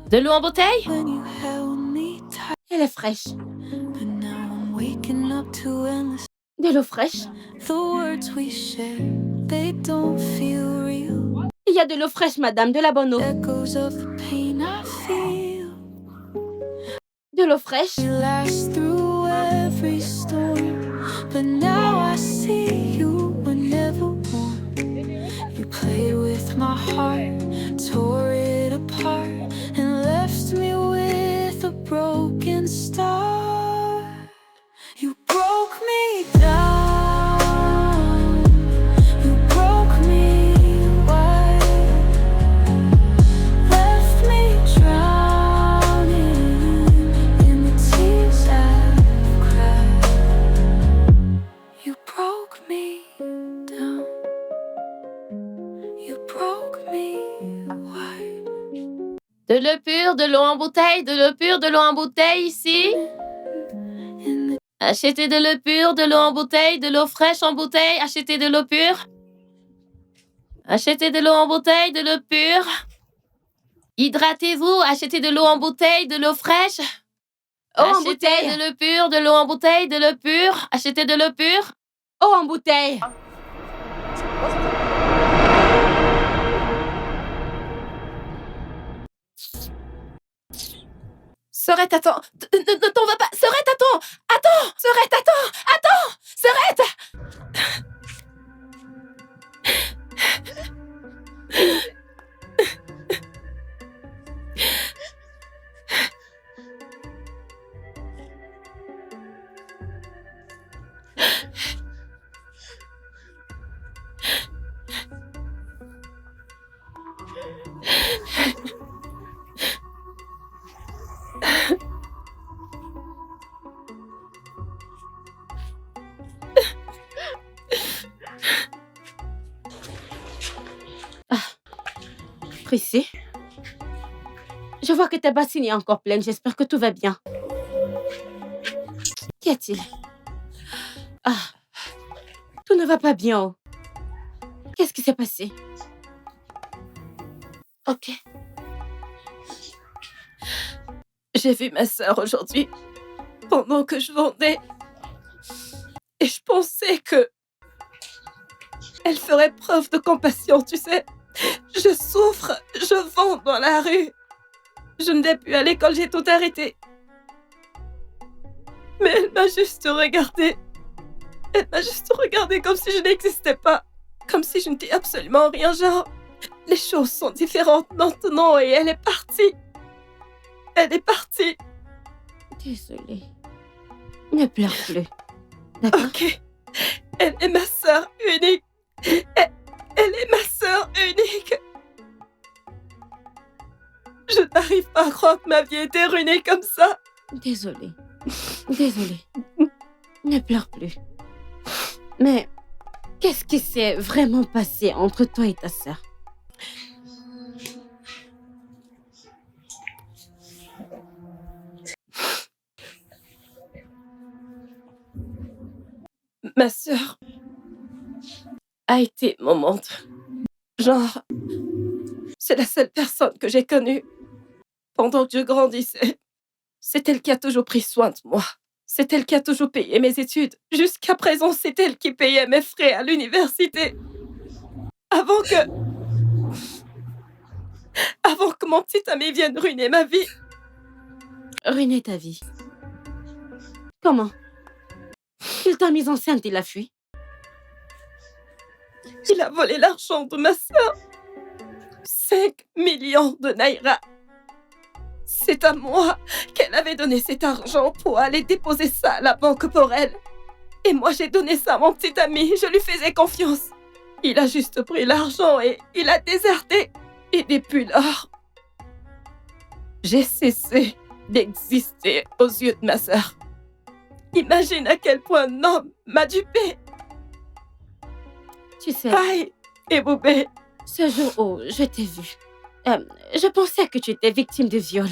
De l'eau en bouteille. When you held me tight, Elle est fraîche. but now I'm waking up to endless. De l'eau fraîche. The words we share, they don't feel real. Il y a de l'eau fraîche, madame. De la bonne eau. Echoes of the pain I feel. De l'eau fraîche. We last through every storm, but now I see you were never warm. You played with my heart, tore it apart, and left me with a broken star. You broke me down, you broke me wide, left me drowning in the tears I've cried. You broke me down, you broke me wide. De l'eau pure, de l'eau en bouteille, de l'eau pure, de l'eau en bouteille ici. In the Achetez de l'eau pure, de l'eau en bouteille, de l'eau fraîche en bouteille. Achetez de l'eau pure. Achetez de l'eau en bouteille, de l'eau pure. Hydratez-vous. Achetez de l'eau en bouteille, de l'eau fraîche. Eau en Achetez bouteille. de l'eau pure, de l'eau en bouteille, de l'eau pure. Achetez de l'eau pure. Eau en bouteille. Sorette, attends. Ne t'en va pas. Sorette, attends. Attends. Sorette, attends. Attends. Sorette. Prissy. Je vois que ta bassine est encore pleine. J'espère que tout va bien. Qu'y a-t-il? Ah. Tout ne va pas bien. Oh. Qu'est-ce qui s'est passé? Ok. J'ai vu ma sœur aujourd'hui, pendant que je vendais. Et je pensais que... elle ferait preuve de compassion, tu sais. Je souffre, je vends dans la rue. Je ne vais plus à l'école, j'ai tout arrêté. Mais elle m'a juste regardée. Elle m'a juste regardée comme si je n'existais pas. Comme si je n'étais absolument rien, genre... les choses sont différentes maintenant et elle est partie. Elle est partie. Désolée. Ne pleure plus. D'accord? Ok. Elle est ma sœur unique. Elle est ma sœur unique. Je n'arrive pas à croire que ma vie était ruinée comme ça. Désolée. Désolée. Ne pleure plus. Mais qu'est-ce qui s'est vraiment passé entre toi et ta sœur? Ma sœur a été mon monde. Genre, c'est la seule personne que j'ai connue pendant que je grandissais. C'est elle qui a toujours pris soin de moi. C'est elle qui a toujours payé mes études. Jusqu'à présent, c'est elle qui payait mes frais à l'université. Avant que mon petit ami vienne ruiner ma vie. Ruiner ta vie. Comment? Il t'a mise enceinte et l'a fui. Il a volé l'argent de ma sœur. 5 millions de naira. C'est à moi qu'elle avait donné cet argent pour aller déposer ça à la banque pour elle. Et moi, j'ai donné ça à mon petit ami. Je lui faisais confiance. Il a juste pris l'argent et il a déserté. Et depuis lors, j'ai cessé d'exister aux yeux de ma sœur. Imagine à quel point un homme m'a dupé. Tu sais, Aïe et Boubé. ce jour où je t'ai vu, je pensais que tu étais victime de viol.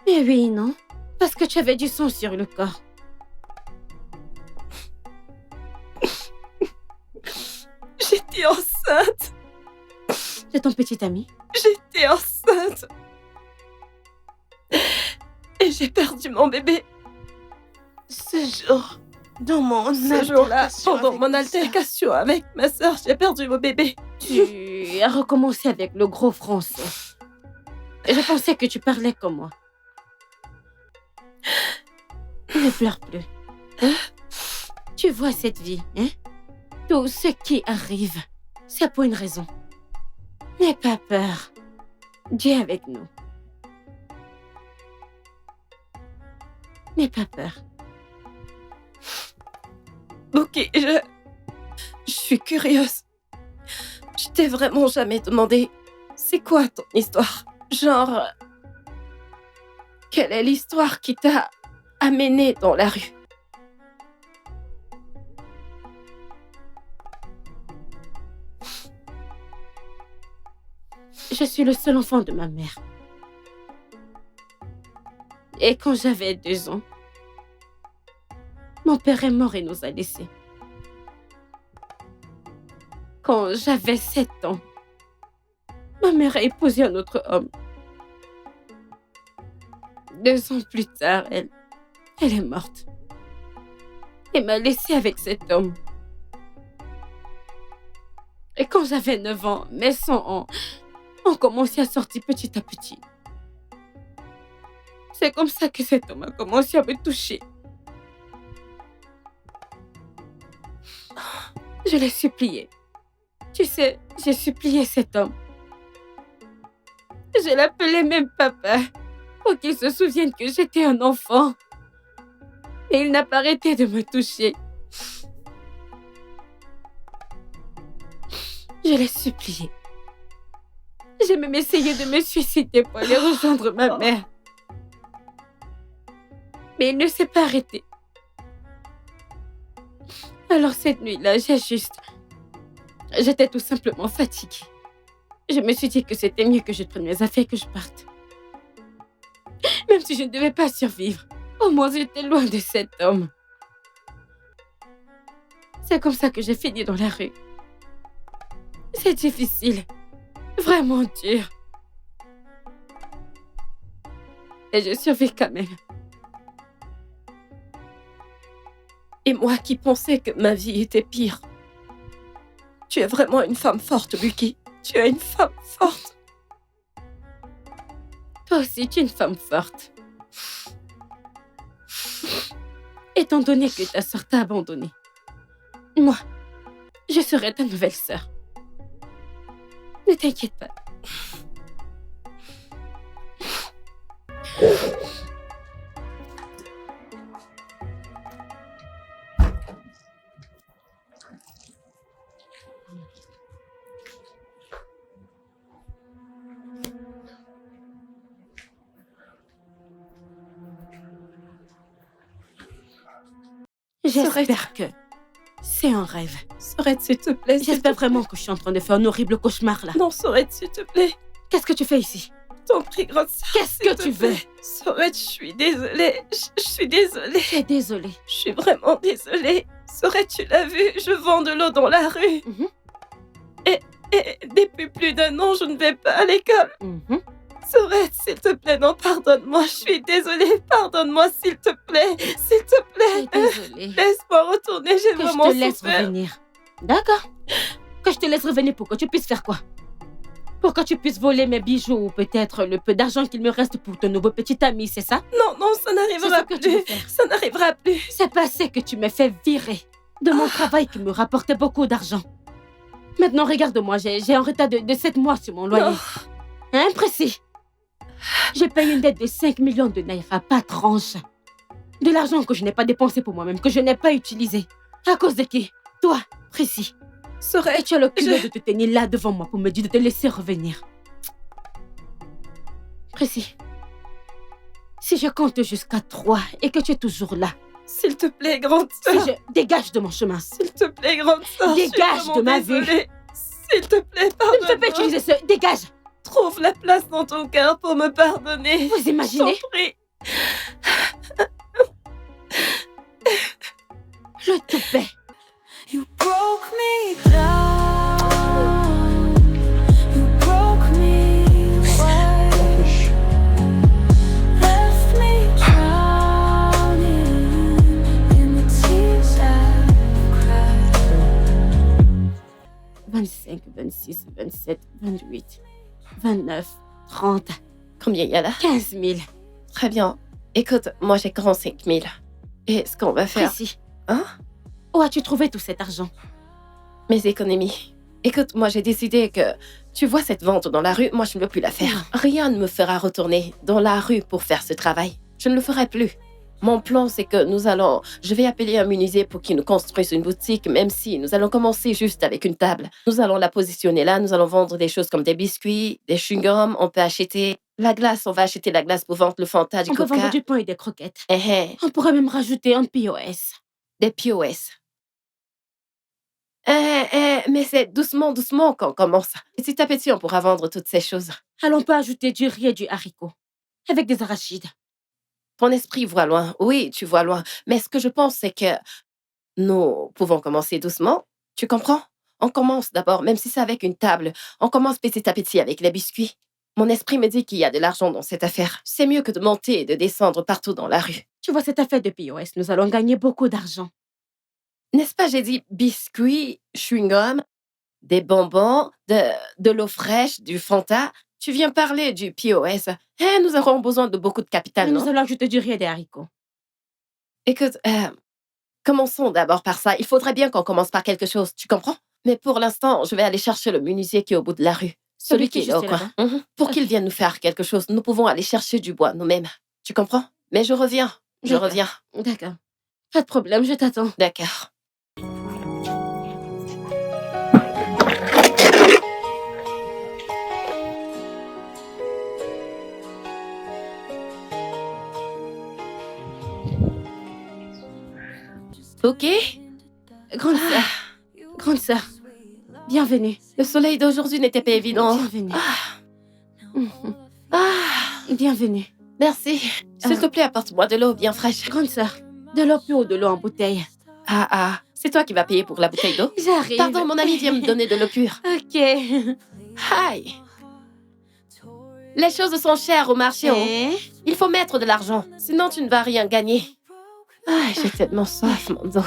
Mais oui, non. Parce que tu avais du sang sur le corps. J'étais enceinte. De ton petit ami. J'étais enceinte. Et j'ai perdu mon bébé. Ce jour, dans mon Ce jour-là, altercation pendant avec mon ma sœur, altercation avec ma sœur, j'ai perdu mon bébé. Tu as recommencé avec le gros français. Et je pensais que tu parlais comme moi. Ne pleure plus. Hein? Tu vois cette vie, hein? Tout ce qui arrive, c'est pour une raison. N'aie pas peur. Dieu est avec nous. N'aie pas peur. Ok, je suis curieuse. Je t'ai vraiment jamais demandé, c'est quoi ton histoire? Genre, quelle est l'histoire qui t'a amené dans la rue? Je suis le seul enfant de ma mère. Et quand j'avais 2 ans, mon père est mort et nous a laissés. Quand j'avais 7 ans, ma mère a épousé un autre homme. 2 ans plus tard, elle est morte. Et m'a laissée avec cet homme. Et quand j'avais 9 ans, mes sangs ont commencé à sortir petit à petit. C'est comme ça que cet homme a commencé à me toucher. Je l'ai supplié. Tu sais, j'ai supplié cet homme. Je l'appelais même papa, pour qu'il se souvienne que j'étais un enfant. Et il n'a pas arrêté de me toucher. Je l'ai supplié. J'ai même essayé de me suicider pour aller rejoindre ma mère. Mais il ne s'est pas arrêté. Alors cette nuit-là, j'étais tout simplement fatiguée. Je me suis dit que c'était mieux que je prenne mes affaires et que je parte. Même si je ne devais pas survivre, au moins j'étais loin de cet homme. C'est comme ça que j'ai fini dans la rue. C'est difficile. Vraiment dur. Et je survis quand même. Et moi qui pensais que ma vie était pire. Tu es vraiment une femme forte, Buki. Tu es une femme forte. Toi aussi, tu es une femme forte. Étant donné que ta sœur t'a abandonnée, moi, je serai ta nouvelle sœur. Ne t'inquiète pas. J'espère que c'est un rêve. Sorette, s'il te plaît. J'espère vraiment que je suis en train de faire un horrible cauchemar là. Non, Sorette, s'il te plaît. Qu'est-ce que tu fais ici? T'en prie, grande sœur. Qu'est-ce s'il que te tu plaît. veux? Sorette, je suis désolée. Je suis désolée. Tu es désolée. Je suis vraiment désolée. Sorette, tu l'as vu, je vends de l'eau dans la rue. Mhm. Et depuis plus d'1 an, je ne vais pas à l'école. Mhm. Sorette, s'il te plaît, non, pardonne-moi. Je suis désolée. Pardonne-moi, s'il te plaît. S'il te Tu es plaît. désolée. Laisse-moi retourner, j'ai Que vraiment je te laisse souffert. revenir. D'accord. Que je te laisse revenir pour que tu puisses faire quoi? Pour que tu puisses voler mes bijoux ou peut-être le peu d'argent qu'il me reste pour ton nouveau petit ami, c'est ça? Non, non, ça C'est n'arrivera ce que tu veux plus. faire. Ça n'arrivera plus. C'est passé que tu m'as fait virer de mon travail qui me rapportait beaucoup d'argent. Maintenant, regarde-moi, j'ai un retard de 7 mois sur mon loyer. Non. Hein, précis? J'ai payé une dette de 5 millions de naira, pas tranche. De l'argent que je n'ai pas dépensé pour moi-même, que je n'ai pas utilisé. À cause de qui? Toi, précis. Et Sorette, tu as le culot je- de te tenir là devant moi pour me dire de te laisser revenir. Précis. Si je compte jusqu'à 3 et que tu es toujours là, s'il te plaît, grande si sœur. je dégage de mon chemin. S'il te plaît, grande sœur. je suis Dégage vraiment de ma vue. désolée. S'il te plaît, Ne pardonne-moi. me fais pas utiliser ce dégage. Trouve la place dans ton cœur pour me pardonner. Vous imaginez? Je t'en prie. Je te paie. You broke me down. You broke me away. Left me drowning in the tears I've cried. 25, 26, 27, 28, 29, 30, Combien il y a là? 15 000. Très bien. Écoute, moi j'ai 45 000. Et ce qu'on va faire... Précis. Hein? Où as-tu trouvé tout cet argent? Mes économies. Écoute, moi j'ai décidé que... Tu vois cette vente dans la rue, moi je ne veux plus la faire. Rien ne me fera retourner dans la rue pour faire ce travail. Je ne le ferai plus. Mon plan, c'est que je vais appeler un menuisier pour qu'il nous construise une boutique, même si nous allons commencer juste avec une table. Nous allons la positionner là, nous allons vendre des choses comme des biscuits, des chewing-gums, on peut acheter la glace, on va acheter la glace pour vendre le Fanta, du On peut Coca. vendre du pain et des croquettes. Eh, On pourrait même rajouter un POS. des POS. Mais c'est doucement, doucement qu'on commence. Petit à petit, on pourra vendre toutes ces choses. Alors on peut ajouter du riz et du haricot. Avec des arachides. Ton esprit voit loin. Oui, tu vois loin. Mais ce que je pense, c'est que nous pouvons commencer doucement. Tu comprends? On commence d'abord, même si c'est avec une table. On commence petit à petit avec les biscuits. Mon esprit me dit qu'il y a de l'argent dans cette affaire. C'est mieux que de monter et de descendre partout dans la rue. Tu vois cette affaire de POS, nous allons gagner beaucoup d'argent. N'est-ce pas, j'ai dit biscuits, chewing-gum, des bonbons, de l'eau fraîche, du Fanta. Tu viens parler du POS. Nous aurons besoin de beaucoup de capital, Mais non? nous allons ajouter du riz et des haricots. Écoute, commençons d'abord par ça. Il faudrait bien qu'on commence par quelque chose, tu comprends? Mais pour l'instant, je vais aller chercher le menuisier qui est au bout de la rue. Celui qui est là au juste coin. là-bas. Mhm. Pour qu'il vienne nous faire quelque chose, nous pouvons aller chercher du bois nous-mêmes. Tu comprends? Mais je reviens. Je D'accord. reviens. D'accord. Pas de problème, je t'attends. D'accord. Ok. Grande sœur, bienvenue. Le soleil d'aujourd'hui n'était pas évident. Bienvenue. Mhm. Ah, Bienvenue. merci. S'il te plaît, apporte-moi de l'eau bien fraîche. Grande sœur, de l'eau pure ou de l'eau en bouteille? Ah, c'est toi qui vas payer pour la bouteille d'eau? J'arrive. Pardon, mon ami vient me donner de l'eau pure. Ok. Aïe. Les choses sont chères au marché. Oh. Eh? Il faut mettre de l'argent, sinon tu ne vas rien gagner. Ah, j'ai tellement soif, mon dos.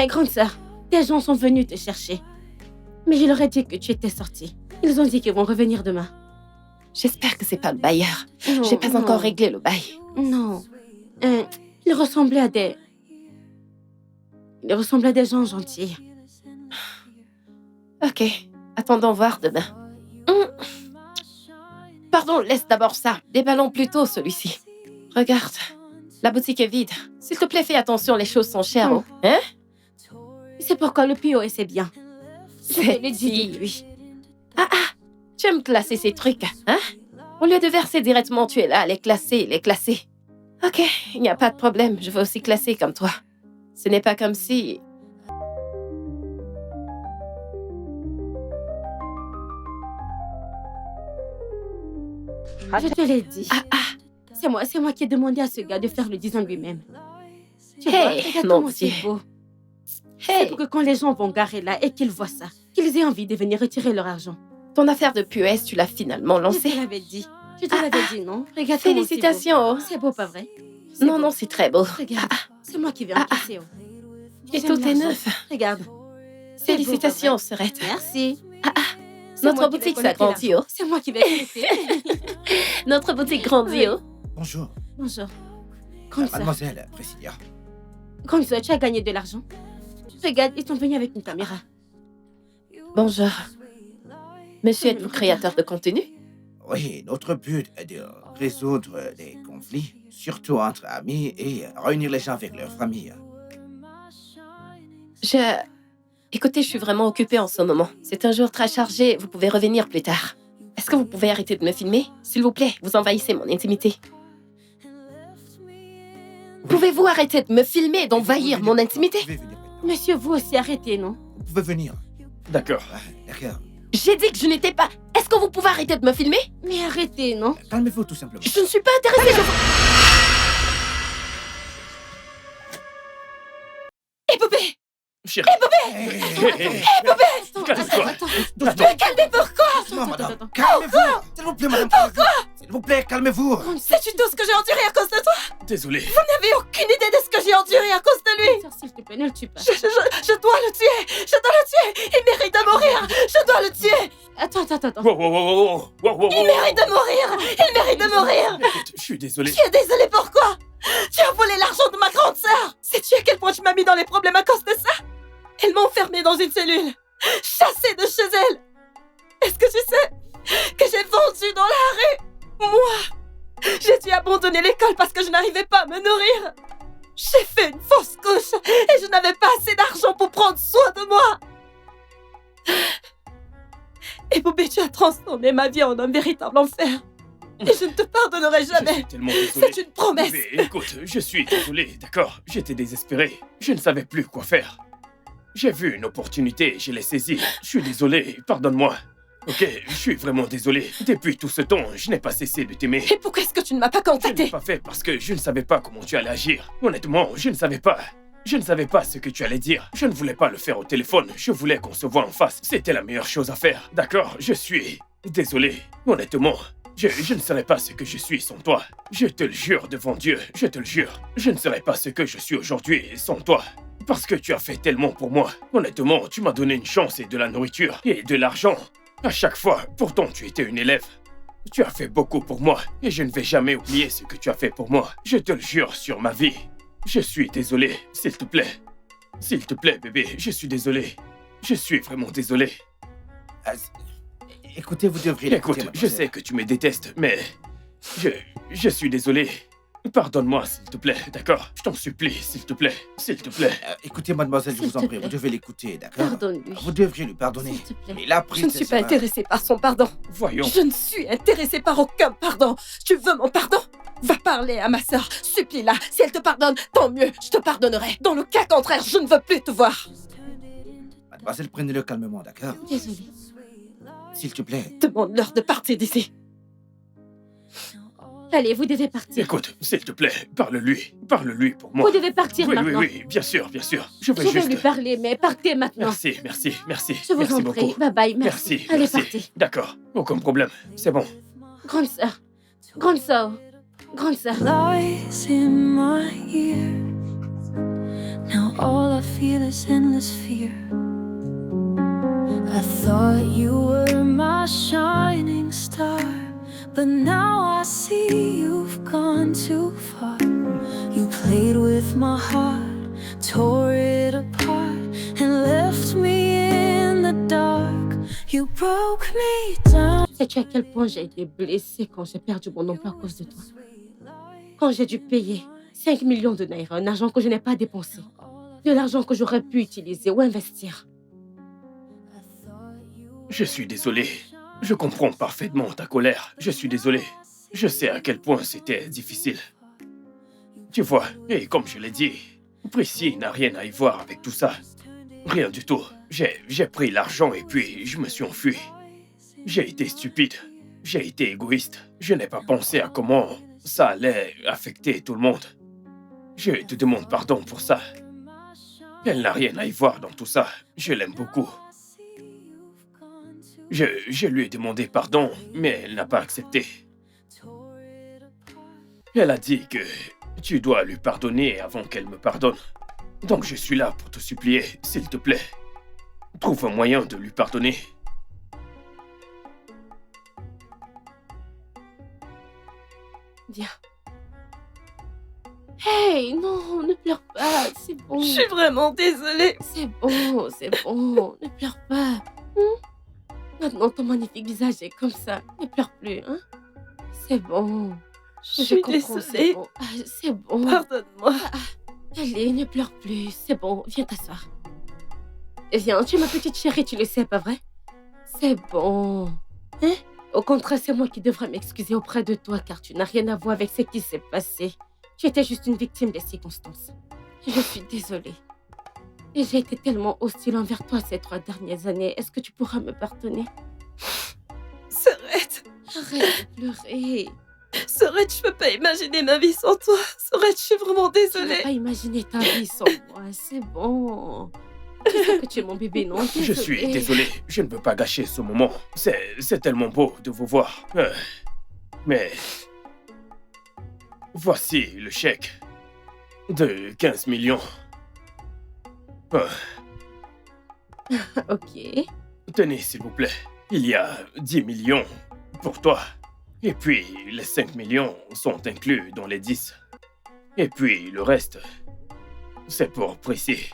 Grande sœur, des gens sont venus te chercher. Mais je leur ai dit que tu étais sortie. Ils ont dit qu'ils vont revenir demain. J'espère que c'est pas le bailleur. Non, J'ai pas non. encore réglé le bail. Non. Ils ressemblaient à des... Ils ressemblaient à des gens gentils. Ok, attendons voir demain. Pardon, laisse d'abord ça. Déballons plutôt celui-ci. Regarde, la boutique est vide. S'il te plaît, fais attention, les choses sont chères. Oh. Hein? C'est pourquoi le POS est bien. Je te C'est l'ai dit dit. depuis. Tu aimes classer ces trucs, hein? Au lieu de verser directement, tu es là à les classer, les classer. Ok, il n'y a pas de problème, je vais aussi classer comme toi. Ce n'est pas comme si... Je te l'ai dit. C'est moi qui ai demandé à ce gars de faire le design lui-même. Tu vois, Hey, regarde mon comment c'est Dieu. beau. C'est Hey, pour que quand les gens vont garer là et qu'ils voient ça, qu'ils aient envie de venir retirer leur argent. ton affaire de POS, tu l'as finalement Je te lancée. l'avais dit. Je te l'avais dit, non? Regarde comment Félicitations. c'est beau. C'est beau, pas vrai? C'est Non, beau. non, c'est très beau. Regarde, c'est moi qui vais encaisser. Oh. Et J'aime tout est l'argent. neuf. Regarde. C'est beau, Félicitations, pas vrai? Serette. Merci. C'est Notre moi qui vais boutique collecter s'agrandit, l'argent. oh. C'est moi qui vais collecter. Notre boutique grandit, oh. Bonjour. Bonjour. Grande sœur. Mademoiselle Priscilla. Grande sœur, tu as gagné de l'argent. Regarde, ils sont venus avec une caméra. Bonjour. Monsieur, êtes-vous créateur de contenu? Oui, notre but est de résoudre les conflits, surtout entre amis, et réunir les gens avec leur famille. Écoutez, je suis vraiment occupée en ce moment. C'est un jour très chargé, vous pouvez revenir plus tard. Est-ce que vous pouvez arrêter de me filmer? S'il vous plaît, vous envahissez mon intimité. Pouvez-vous arrêter de me filmer et d'envahir mon intimité? Vous pouvez venir maintenant. Monsieur, vous aussi, arrêtez, non? Vous pouvez venir. D'accord. D'accord. J'ai dit que je n'étais pas... Est-ce que vous pouvez arrêter de me filmer? Mais arrêtez, non? Calmez-vous tout simplement. Je ne suis pas intéressée, Épopée! Chérie. Hey, Calme-toi. doucement. Calmez pourquoi? Doucement, madame. attends. Calmez-vous. S'il vous plaît, madame. Calmez-vous. S'il vous plaît, calmez-vous. Sais-tu tout ce que j'ai enduré à cause de toi? Désolé. Vous n'avez aucune idée de ce que j'ai enduré à cause de lui! Sœur, s'il te plaît, ne le tue pas. Je dois le tuer! Je dois le tuer! Il mérite de mourir! Je dois le tuer! Attends. Wow, wow, wow, wow, wow, wow, Il wow. mérite de mourir! Il mérite de mourir! Écoute, je suis désolé. Tu es désolé pourquoi? Tu as volé l'argent de ma grande sœur! Sais-tu à quel point tu m'as mis dans les problèmes à cause de ça? Elle m'a enfermée dans une cellule, chassée de chez elle! Est-ce que tu sais que j'ai vendu dans la rue? Moi! J'ai dû abandonner l'école parce que je n'arrivais pas à me nourrir! J'ai fait une fausse couche et je n'avais pas assez d'argent pour prendre soin de moi! Et Bobby, tu as transformé ma vie en un véritable enfer! Et je ne te pardonnerai Je jamais! suis tellement désolé. C'est une promesse! Mais écoute, je suis désolé, d'accord? J'étais désespéré. Je ne savais plus quoi faire. J'ai vu une opportunité, je l'ai saisie. Je suis désolé, pardonne-moi. Ok, je suis vraiment désolé. Depuis tout ce temps, je n'ai pas cessé de t'aimer. Et pourquoi est-ce que tu ne m'as pas Je ne l'ai contacté? pas fait parce que je ne savais pas comment tu allais agir. Honnêtement, je ne savais pas. Je ne savais pas ce que tu allais dire. Je ne voulais pas le faire au téléphone. Je voulais qu'on se voit en face. C'était la meilleure chose à faire. D'accord, je suis désolé. Honnêtement, je ne serais pas ce que je suis sans toi. Je te le jure devant Dieu, je te le jure. Je ne serais pas ce que je suis aujourd'hui sans toi. Parce que tu as fait tellement pour moi. Honnêtement, tu m'as donné une chance et de la nourriture et de l'argent. À chaque fois, pourtant tu étais une élève. Tu as fait beaucoup pour moi et je ne vais jamais oublier ce que tu as fait pour moi. Je te le jure sur ma vie. Je suis désolé, s'il te plaît. S'il te plaît, bébé, je suis désolé. Je suis vraiment désolé. Écoutez, vous devriez Écoute, l'écouter, je sais mademoiselle. que tu me détestes, mais... Je suis désolé. Pardonne-moi, s'il te plaît, d'accord? Je t'en supplie, s'il te plaît. S'il te plaît. Écoutez, mademoiselle, je S'il vous en te prie, plaît. vous devez l'écouter, d'accord? Pardonne-lui. Vous devriez lui pardonner. S'il te plaît. Il a pris Je ne ses suis pas erreurs. intéressée par son pardon. Voyons. Je ne suis intéressée par aucun pardon. Tu veux mon pardon? Va parler à ma sœur, supplie-la. Si elle te pardonne, tant mieux, je te pardonnerai. Dans le cas contraire, je ne veux plus te voir. Mademoiselle, prenez-le calmement, d'accord? Désolée. S'il te plaît. Demande-leur de partir d'ici. Allez, vous devez partir. Écoute, s'il te plaît, parle-lui. Parle-lui pour moi. Vous devez partir Oui, maintenant. oui, bien sûr, bien sûr. Je veux Je vais juste... lui parler, mais partez maintenant. Merci, merci, merci. Je vous merci en beaucoup. prie. Bye bye, merci. Merci, Allez, merci. partez. D'accord, aucun problème. C'est bon. Grande sœur. Grande sœur. Grande sœur. Lies in my ear. Now all I feel is endless fear. I thought you were my shining star, but now I see you've gone too far. You played with my heart, tore it apart, and left me in the dark. You broke me down. Sais-tu à quel point j'ai été blessée quand j'ai perdu mon emploi à cause de toi? Quand j'ai dû payer 5 millions de naira, un argent que je n'ai pas dépensé. De l'argent que j'aurais pu utiliser ou investir. Je suis désolé. Je comprends parfaitement ta colère. Je suis désolé. Je sais à quel point c'était difficile. Tu vois, et comme je l'ai dit, Prissy n'a rien à y voir avec tout ça. Rien du tout. J'ai pris l'argent et puis je me suis enfui. J'ai été stupide. J'ai été égoïste. Je n'ai pas pensé à comment ça allait affecter tout le monde. Je te demande pardon pour ça. Elle n'a rien à y voir dans tout ça. Je l'aime beaucoup. Je lui ai demandé pardon, mais elle n'a pas accepté. Elle a dit que tu dois lui pardonner avant qu'elle me pardonne. Donc je suis là pour te supplier, s'il te plaît. Trouve un moyen de lui pardonner. Viens. Hey, non, ne pleure pas, c'est bon. Je suis vraiment désolée. C'est bon, ne pleure pas. Maintenant, ton magnifique visage est comme ça. Ne pleure plus, hein. C'est bon. Je suis comprends, désolée. c'est bon. Ah, c'est bon. Pardonne-moi. Allez, ne pleure plus. C'est bon, viens t'asseoir. Viens, tu es ma petite chérie, tu le sais, pas vrai? C'est bon. Hein? Au contraire, c'est moi qui devrais m'excuser auprès de toi, car tu n'as rien à voir avec ce qui s'est passé. Tu étais juste une victime des circonstances. Je suis désolée. Et j'ai été tellement hostile envers toi ces 3 dernières années. Est-ce que tu pourras me pardonner? Sorette, Arrête de pleurer. Sorette, je peux pas imaginer ma vie sans toi. Sorette, je suis vraiment Tu n'as désolée. pas imaginé ta vie sans moi. C'est bon. Tu sais que tu es mon bébé, non? Je suis désolé, je ne veux pas gâcher ce moment. C'est tellement beau de vous voir. Mais... voici le chèque de 15 millions. Ok. Tenez, s'il vous plaît. Il y a 10 millions pour toi. Et puis, les 5 millions sont inclus dans les 10. Et puis, le reste, c'est pour Prissy.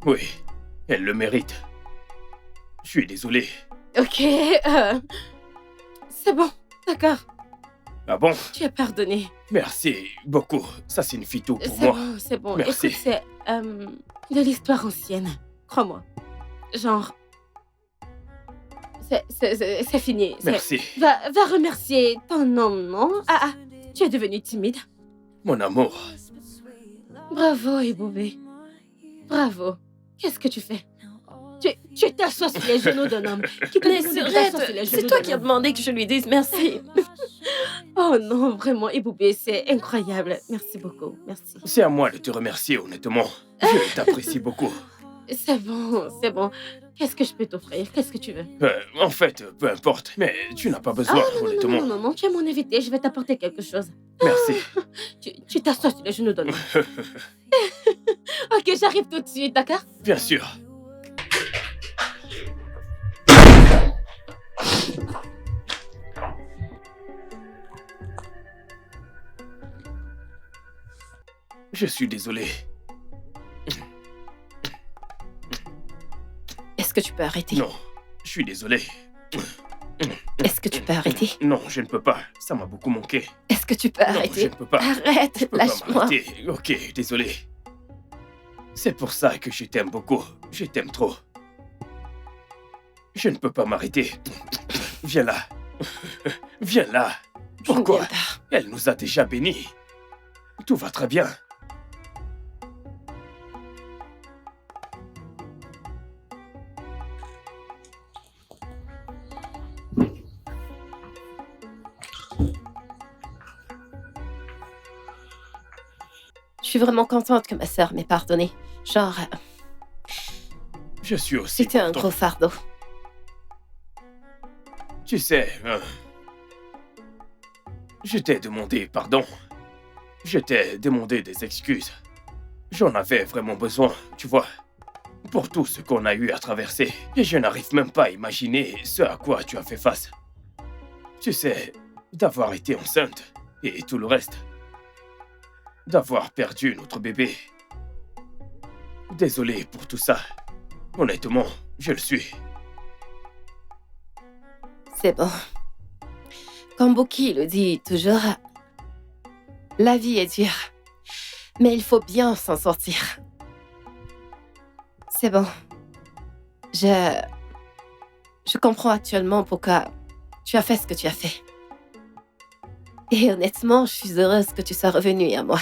Oui, elle le mérite. Je suis désolé. Ok, c'est bon, d'accord. Ah bon? Tu es pardonné. Merci beaucoup. Ça signifie tout pour moi. C'est bon. Merci. Écoute, c'est de l'histoire ancienne. Crois-moi. Genre... C'est fini. Merci. Va remercier ton homme, non? Ah, tu es devenu timide. Mon amour. Bravo, Eboubé. Bravo. Qu'est-ce que tu fais? Tu t'assois sur les genoux d'un homme. Qui t'a Mais demandé de t'asseoir sur les Sorette, c'est genoux toi d'un qui as homme? demandé que je lui dise merci. Oh non, vraiment, Eboubé, c'est incroyable. Merci beaucoup, merci. C'est à moi de te remercier, honnêtement. Je t'apprécie beaucoup. C'est bon, c'est bon. Qu'est-ce que je peux t'offrir? Qu'est-ce que tu veux? En fait, peu importe. Mais tu n'as pas besoin, honnêtement. Non, tu es mon invité, je vais t'apporter quelque chose. Merci. Tu t'assois sur les genoux d'un homme. Ok, j'arrive tout de suite, d'accord? Bien sûr. Je suis désolé. Est-ce que tu peux arrêter? Non, je suis désolé. Est-ce que tu peux arrêter? Non, je ne peux pas. Ça m'a beaucoup manqué. Est-ce que tu peux Non, je arrêter? ne peux pas. Arrête, Je peux pas lâche-moi. m'arrêter. Ok, désolé. C'est pour ça que je t'aime beaucoup. Je t'aime trop. Je ne peux pas m'arrêter. Viens là. Viens là. Pourquoi? Viens pas. Elle nous a déjà bénis. Tout va très bien. Je suis vraiment contente que ma sœur m'ait pardonné. Genre, Je suis aussi c'était un content. gros fardeau. Tu sais, je t'ai demandé pardon. Je t'ai demandé des excuses. J'en avais vraiment besoin, tu vois. Pour tout ce qu'on a eu à traverser. Et je n'arrive même pas à imaginer ce à quoi tu as fait face. Tu sais, d'avoir été enceinte et tout le reste. D'avoir perdu notre bébé. Désolé pour tout ça. Honnêtement, je le suis. C'est bon. Comme Boki le dit toujours, la vie est dure, mais il faut bien s'en sortir. C'est bon. Je comprends actuellement pourquoi tu as fait ce que tu as fait. Et honnêtement, je suis heureuse que tu sois revenue à moi.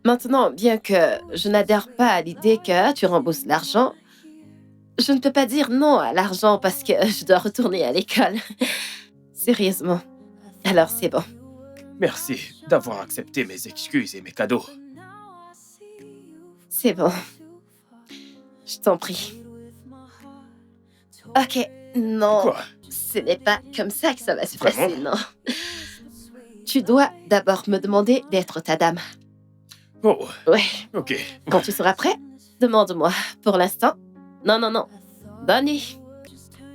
Maintenant, bien que je n'adhère pas à l'idée que tu rembourses l'argent, je ne peux pas dire non à l'argent parce que je dois retourner à l'école. Sérieusement. Alors c'est bon. Merci d'avoir accepté mes excuses et mes cadeaux. C'est bon. Je t'en prie. Ok, non. Quoi? Ce n'est pas comme ça que ça va se Vraiment? passer, non. Tu dois d'abord me demander d'être ta dame. Oh, Ouais. ok. Quand tu seras prêt, demande-moi. Pour l'instant, non. Bonne nuit.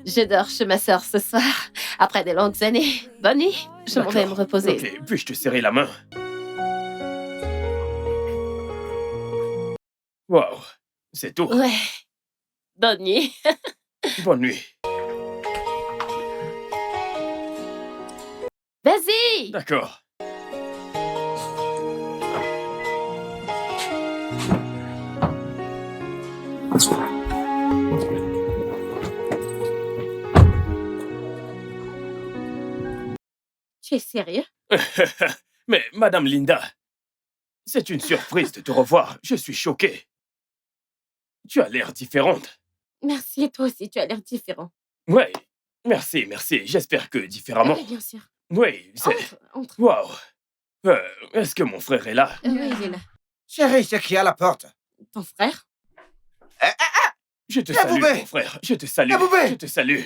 Je dors chez ma sœur ce soir, après des longues années. Bonne nuit. Je m'en vais me D'accord. reposer. Ok, puis-je te serrer la main? Waouh, c'est tout. Ouais. Bonne nuit. Bonne nuit. Vas-y. D'accord. Tu es sérieux? Mais, Madame Linda, c'est une surprise de te revoir. Je suis choqué. Tu as l'air différente. Merci, et toi aussi, tu as l'air différent. Ouais, merci. J'espère que différemment. Oui, bien sûr. Oui, c'est... Entre. Waouh. Est-ce que mon frère est là? Oui, il est là. Chérie, c'est qui à la porte? Ton frère? Je te Eh, salue, Boubé! mon frère. Je te salue. Eh, Boubé! Je te salue.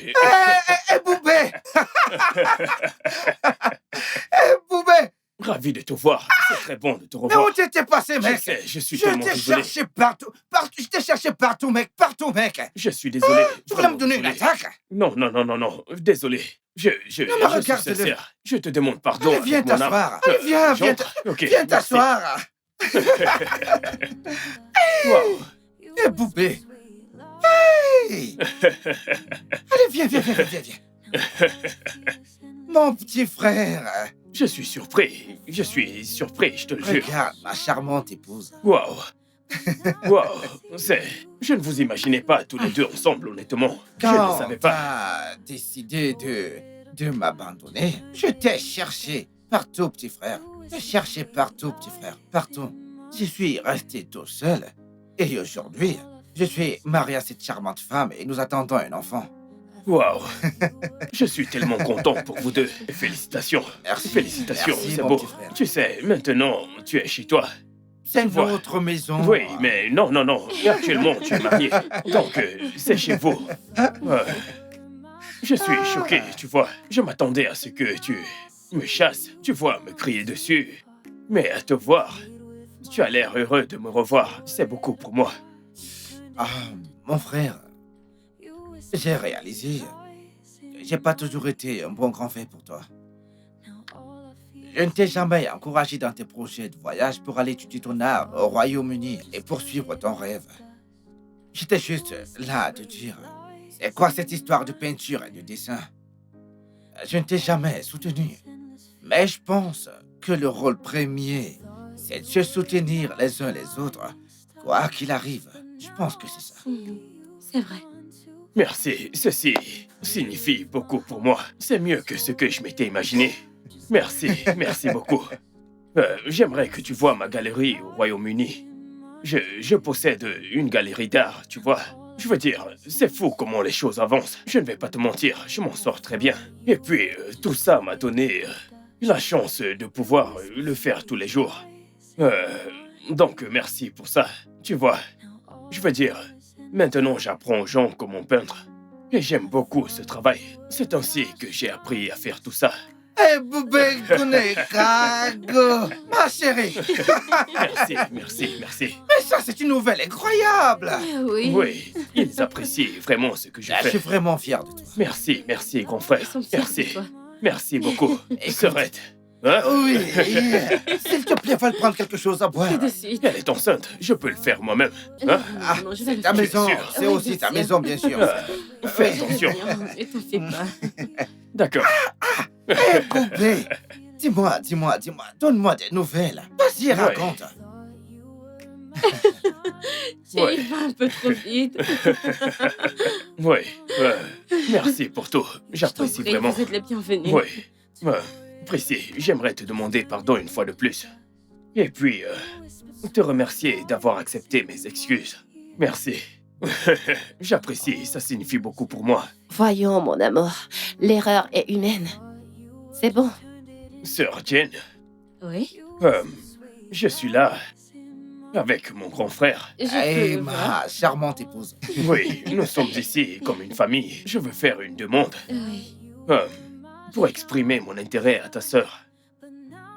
Boubé! Boubé! Ravi de te voir. C'est très bon de te Mais revoir. où t'étais passé, Je mec? sais, je suis Je tellement t'ai désolé. cherché partout. Je t'ai cherché partout, mec. Partout, mec. Je suis désolé. Tu voulais me Vraiment donner une désolé. attaque? Non. Désolé. Je Non, mais suis regarde-le. sincère. Je te demande pardon. Allez, viens avec mon âme. t'asseoir. Allez, viens J'entre. Ok, viens merci. t'asseoir. Waouh. Eh, Boubé. Hey. Allez, viens. Mon petit frère. Je suis surpris. Je te le jure. Regarde ma charmante épouse. Waouh. Je ne vous imaginais pas tous les deux ensemble, honnêtement. Je ne Quand savais pas. t'as décidé de m'abandonner, je t'ai cherché partout, petit frère. Je t'ai cherché partout, petit frère. Partout. Je suis resté tout seul. Et aujourd'hui, je suis marié à cette charmante femme et nous attendons un enfant. Waouh. Je suis tellement content pour vous deux. Félicitations. Merci. Félicitations, Merci, c'est mon beau. petit frère. Tu sais, maintenant, tu es chez toi. C'est vois. notre maison. Oui, mais non. Actuellement, tu es marié. Donc, c'est chez vous. Je suis choqué, tu vois. Je m'attendais à ce que tu me chasses, tu vois, me crier dessus. Mais à te voir, tu as l'air heureux de me revoir. C'est beaucoup pour moi. Ah, mon frère, j'ai réalisé. J'ai pas toujours été un bon grand frère pour toi. Je ne t'ai jamais encouragé dans tes projets de voyage pour aller étudier ton art au Royaume-Uni et poursuivre ton rêve. J'étais juste là à te dire, c'est quoi cette histoire de peinture et de dessin? Je ne t'ai jamais soutenu. Mais je pense que le rôle premier, c'est de se soutenir les uns les autres, quoi qu'il arrive. Je pense que c'est ça. C'est vrai. Merci, ceci signifie beaucoup pour moi. C'est mieux que ce que je m'étais imaginé. Merci beaucoup. J'aimerais que tu vois ma galerie au Royaume-Uni. Je possède une galerie d'art, tu vois. Je veux dire, c'est fou comment les choses avancent. Je ne vais pas te mentir, je m'en sors très bien. Et puis, tout ça m'a donné la chance de pouvoir le faire tous les jours. Donc, merci pour ça. Tu vois, je veux dire, maintenant j'apprends aux gens comment peindre. Et j'aime beaucoup ce travail. C'est ainsi que j'ai appris à faire tout ça. Eh, Boubé, Cago, ma chérie. Merci. Mais ça, c'est une nouvelle incroyable. Oui. Oui, ils apprécient vraiment ce que je Je suis fais. vraiment fier de toi. Merci, grand Ils frère. sont fiers Merci. de toi. Merci beaucoup. Écoute. Serette. Hein? Oui, s'il te plaît, va prendre quelque chose à boire. Tout de suite. Elle est enceinte, je peux le faire moi-même. Non, Hein? Ah, non, je vais c'est le ta faire. maison, sûr. c'est Oui, aussi bien ta sûr. maison, bien sûr. Fais attention. Ne t'en fais pas. D'accord. Eh, Boubé, dis-moi, donne-moi des nouvelles. Vas-y, Ouais. raconte. Tu y vas un peu trop vite. Oui. Merci pour tout. Je t'en J'apprécie prie, vraiment. vous êtes les bienvenus. Oui. Prissy, j'aimerais te demander pardon une fois de plus. Et puis, te remercier d'avoir accepté mes excuses. Merci. J'apprécie, ça signifie beaucoup pour moi. Voyons, mon amour, l'erreur est humaine. C'est bon. Sœur Jane, Oui. je suis là avec mon grand frère. Je Eh, peux voir. ma charmante épouse. Oui, nous sommes ici comme une famille. Je veux faire une demande. Oui. Pour exprimer mon intérêt à ta sœur,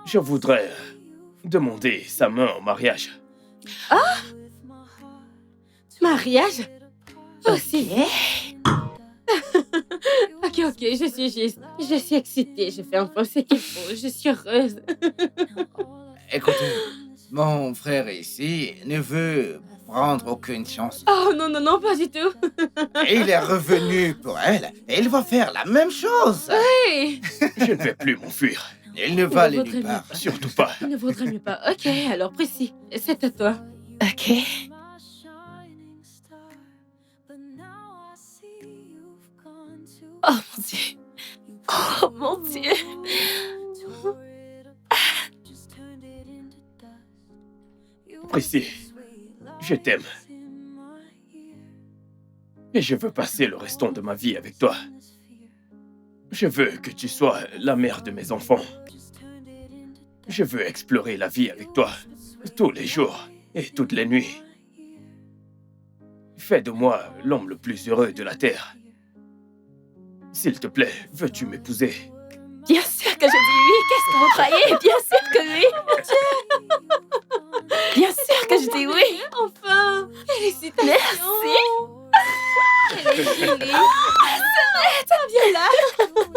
je voudrais demander sa main en mariage. Mariage? Aussi. Ok. Ok, je suis excitée, je fais un peu ce qu'il faut, je suis heureuse. Écoutez, mon frère ici ne veut prendre aucune chance. Oh non, pas du tout. Il est revenu pour elle et il va faire la même chose. Hey, Je ne vais plus m'enfuir. Il ne va aller vaudrait nulle mieux part. pas. Surtout pas. Il ne vaudrait mieux pas. Ok, alors précis, c'est à toi. Ok. Oh mon Dieu. Oh mon Dieu. Prissy, je t'aime. Et je veux passer le restant de ma vie avec toi. Je veux que tu sois la mère de mes enfants. Je veux explorer la vie avec toi, tous les jours et toutes les nuits. Fais de moi l'homme le plus heureux de la Terre. S'il te plaît, veux-tu m'épouser? Bien sûr que je dis oui. Qu'est-ce que vous croyez? Bien sûr que oui. Bien sûr que je dis oui. Enfin, félicitations. Merci. Elle est jolie. Viens là.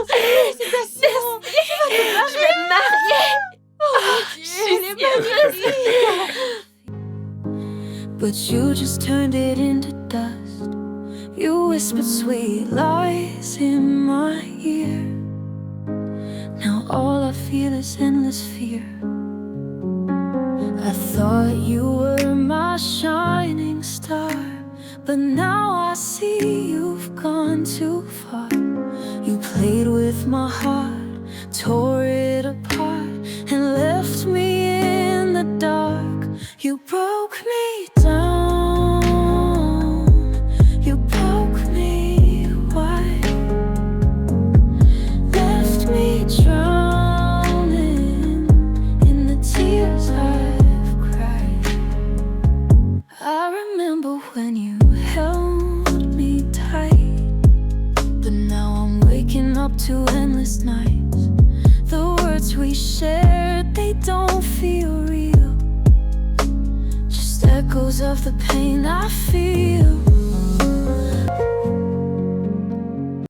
Félicitations. Je vais me marier. Je suis bien. But you just turned it into dust. You whispered sweet lies in my ear. Now all I feel is endless fear. I thought you were my shining star, but now I see you've gone too far. You played with my heart, tore it apart, and left me in the dark. You broke me down, you broke me wide, left me drowning in the tears I've cried. I remember when you held me tight, but now I'm waking up to endless nights. The words we shared, they don't feel real, just echoes of the pain I